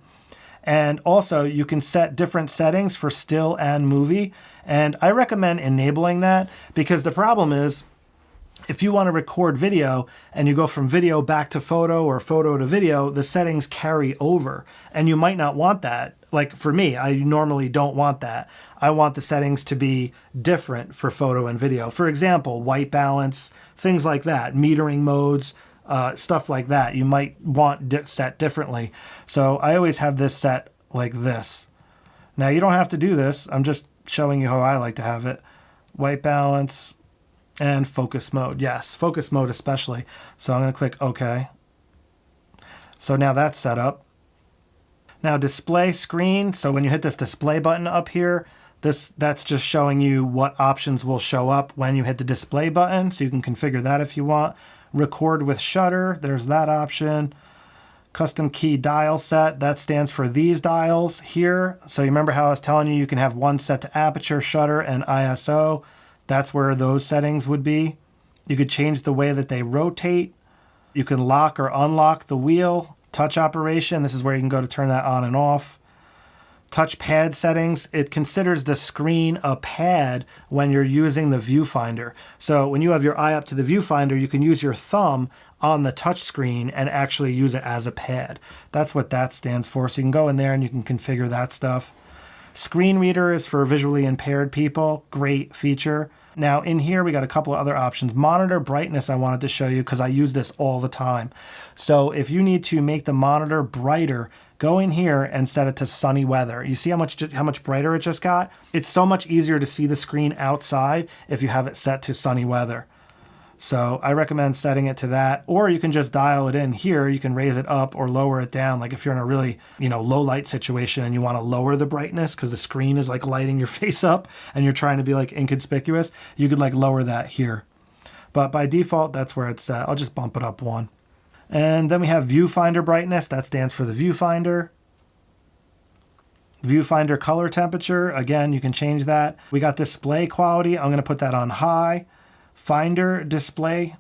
And also you can set different settings for still and movie. And I recommend enabling that because the problem is, if you want to record video and you go from video back to photo or photo to video, the settings carry over and you might not want that. Like for me, I normally don't want that. I want the settings to be different for photo and video. For example, white balance, things like that, metering modes, stuff like that, you might want set differently. So I always have this set like this. Now you don't have to do this. I'm just showing you how I like to have it. White balance. And focus mode, yes, focus mode especially. So I'm going to click OK. So now that's set up. Now display screen. So when you hit this display button up here, that's just showing you what options will show up when you hit the display button. So you can configure that if you want. Record with shutter, there's that option. Custom key dial set, that stands for these dials here. So you remember how I was telling you can have one set to aperture, shutter, and ISO. That's where those settings would be. You could change the way that they rotate. You can lock or unlock the wheel. Touch operation, this is where you can go to turn that on and off. Touch pad settings, it considers the screen a pad when you're using the viewfinder. So when you have your eye up to the viewfinder, you can use your thumb on the touch screen and actually use it as a pad. That's what that stands for. So you can go in there and you can configure that stuff. Screen reader is for visually impaired people. Great feature. Now in here, we got a couple of other options. Monitor brightness I wanted to show you because I use this all the time. So if you need to make the monitor brighter, go in here and set it to sunny weather. You see how much brighter it just got? It's so much easier to see the screen outside if you have it set to sunny weather. So I recommend setting it to that, or you can just dial it in here. You can raise it up or lower it down. Like if you're in a really, low light situation and you want to lower the brightness because the screen is like lighting your face up and you're trying to be like inconspicuous, you could like lower that here. But by default, that's where it's set. I'll just bump it up one. And then we have viewfinder brightness. That stands for the viewfinder. Viewfinder color temperature. Again, you can change that. We got display quality. I'm going to put that on high. Finder display,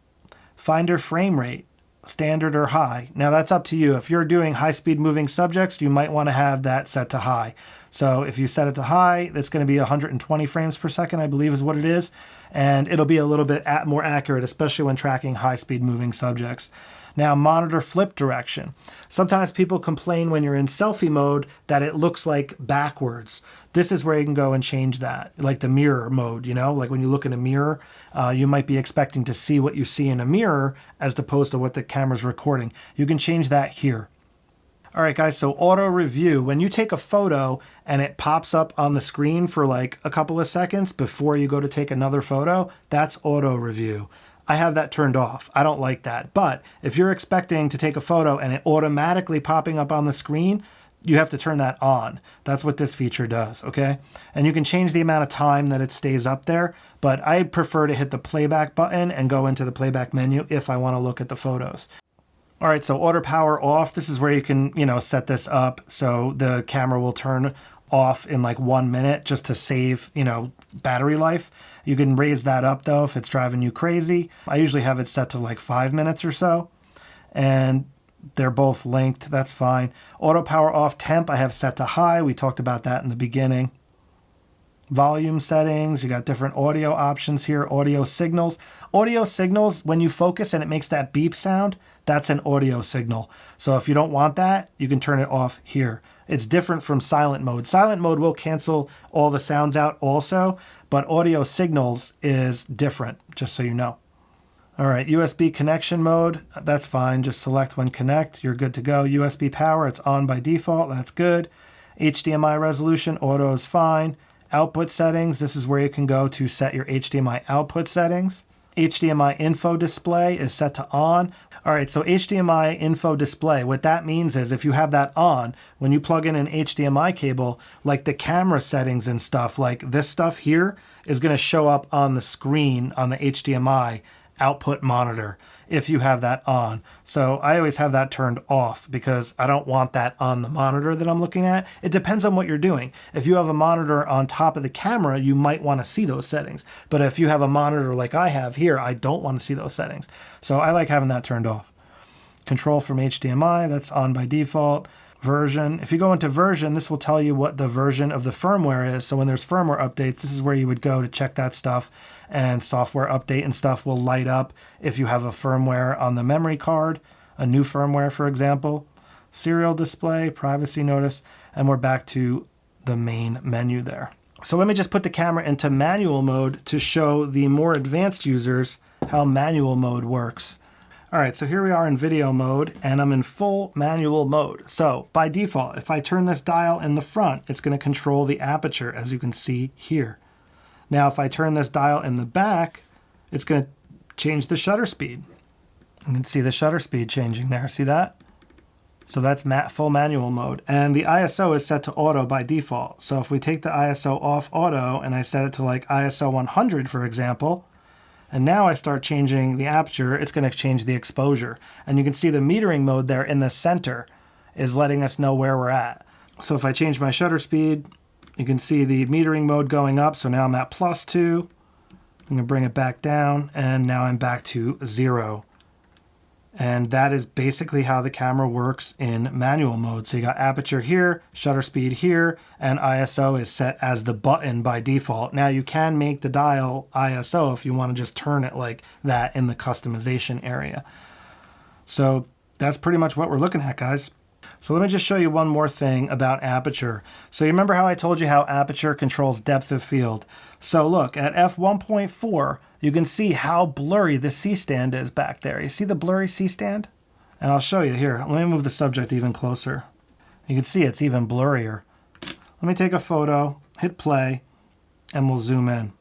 finder frame rate, standard or high. Now that's up to you. If you're doing high-speed moving subjects, you might want to have that set to high. So if you set it to high, that's going to be 120 frames per second, I believe is what it is. And it'll be a little bit more accurate, especially when tracking high-speed moving subjects. Now, monitor flip direction. Sometimes people complain when you're in selfie mode that it looks like backwards. This is where you can go and change that, like the mirror mode, like when you look in a mirror, you might be expecting to see what you see in a mirror as opposed to what the camera's recording. You can change that here. All right, guys, so auto review. When you take a photo and it pops up on the screen for like a couple of seconds before you go to take another photo, that's auto review. I have that turned off. I don't like that. But if you're expecting to take a photo and it automatically popping up on the screen, you have to turn that on. That's what this feature does, okay? And you can change the amount of time that it stays up there, but I prefer to hit the playback button and go into the playback menu if I want to look at the photos. All right, so auto power off. This is where you can, set this up so the camera will turn off in like 1 minute just to save, battery life. You can raise that up though if it's driving you crazy. I usually have it set to like 5 minutes or so. And they're both linked. That's fine. Auto power off temp I have set to high. We talked about that in the beginning. volume settings. You got different audio options here, audio signals. Audio signals, when you focus and it makes that beep sound, that's an audio signal. So if you don't want that, you can turn it off here. It's different from silent mode. Silent mode will cancel all the sounds out also, but audio signals is different, just so you know. All right, USB connection mode, that's fine. Just select when connect, you're good to go. USB power, it's on by default, that's good. HDMI resolution, auto is fine. Output settings, this is where you can go to set your HDMI output settings. HDMI info display is set to on. All right, so HDMI info display, what that means is if you have that on, when you plug in an HDMI cable, like the camera settings and stuff, like this stuff here is gonna show up on the screen on the HDMI output monitor if you have that on. So I always have that turned off because I don't want that on the monitor that I'm looking at. It depends on what you're doing. If you have a monitor on top of the camera, you might want to see those settings. But if you have a monitor like I have here, I don't want to see those settings. So I like having that turned off. Control from HDMI, that's on by default. Version, if you go into version, this will tell you what the version of the firmware is. So when there's firmware updates, this is where you would go to check that stuff, and software update and stuff will light up if you have a firmware on the memory card, a new firmware, for example. Serial display, privacy notice, and we're back to the main menu there. So let me just put the camera into manual mode to show the more advanced users how manual mode works. All right, so here we are in video mode, and I'm in full manual mode. So by default, if I turn this dial in the front, it's going to control the aperture, as you can see here. Now, if I turn this dial in the back, it's going to change the shutter speed. You can see the shutter speed changing there. See that? So that's full manual mode. And the ISO is set to auto by default. So if we take the ISO off auto, and I set it to like ISO 100, for example, and now I start changing the aperture, it's going to change the exposure. And you can see the metering mode there in the center is letting us know where we're at. So if I change my shutter speed, you can see the metering mode going up. So now I'm at +2. I'm going to bring it back down, and now I'm back to 0. And that is basically how the camera works in manual mode. So you got aperture here, shutter speed here, and ISO is set as the button by default. Now you can make the dial ISO if you want to just turn it like that in the customization area. So that's pretty much what we're looking at, guys. So let me just show you one more thing about aperture. So you remember how I told you how aperture controls depth of field? So look, at f1.4, you can see how blurry the C-stand is back there. You see the blurry C-stand? And I'll show you here. Let me move the subject even closer. You can see it's even blurrier. Let me take a photo, hit play, and we'll zoom in.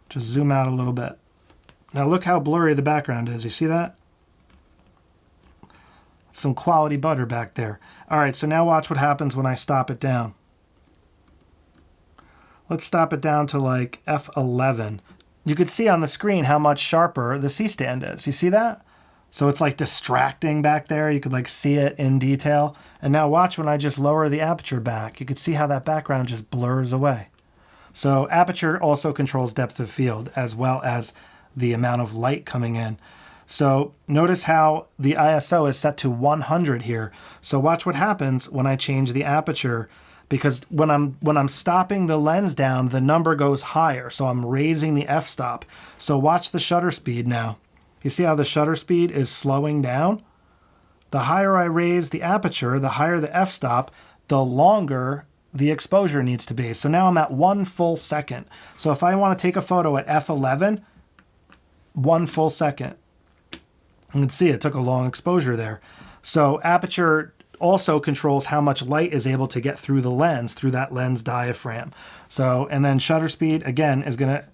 Just zoom out a little bit. Now look how blurry the background is. You see that? Some quality butter back there. All right, so now watch what happens when I stop it down. Let's stop it down to like F11. You could see on the screen how much sharper the C-stand is. You see that? So it's like distracting back there. You could like see it in detail. And now watch when I just lower the aperture back. You could see how that background just blurs away. So aperture also controls depth of field as well as the amount of light coming in. So notice how the ISO is set to 100 here. So watch what happens when I change the aperture, because when I'm stopping the lens down, the number goes higher. So I'm raising the f-stop. So watch the shutter speed now. You see how the shutter speed is slowing down? The higher I raise the aperture, the higher the f-stop, the longer the exposure needs to be. So now I'm at 1 full second. So if I want to take a photo at f11, 1 full second. You can see it took a long exposure there. So aperture also controls how much light is able to get through the lens, through that lens diaphragm. So, and then shutter speed, again, is going to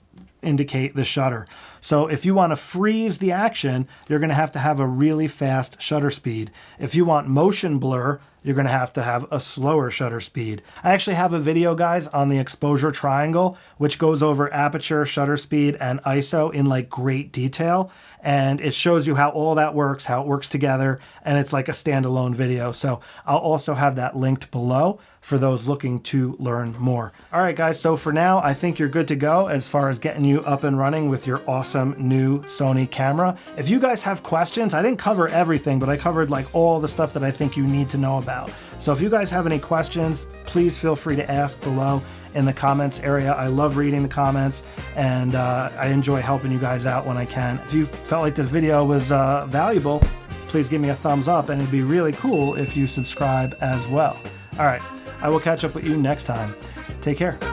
indicate the shutter. So if you want to freeze the action, you're going to have a really fast shutter speed. If you want motion blur, you're going to have a slower shutter speed. I actually have a video, guys, on the exposure triangle, which goes over aperture, shutter speed, and ISO in like great detail. And it shows you how all that works, how it works together, and it's like a standalone video. So I'll also have that linked below for those looking to learn more. All right, guys, so for now, I think you're good to go as far as getting you up and running with your awesome new Sony camera. If you guys have questions, I didn't cover everything, but I covered like all the stuff that I think you need to know about. about. So if you guys have any questions, please feel free to ask below in the comments area. I love reading the comments, and I enjoy helping you guys out when I can. If you felt like this video was valuable, please give me a thumbs up, and it'd be really cool if you subscribe as well. All right, I will catch up with you next time. Take care.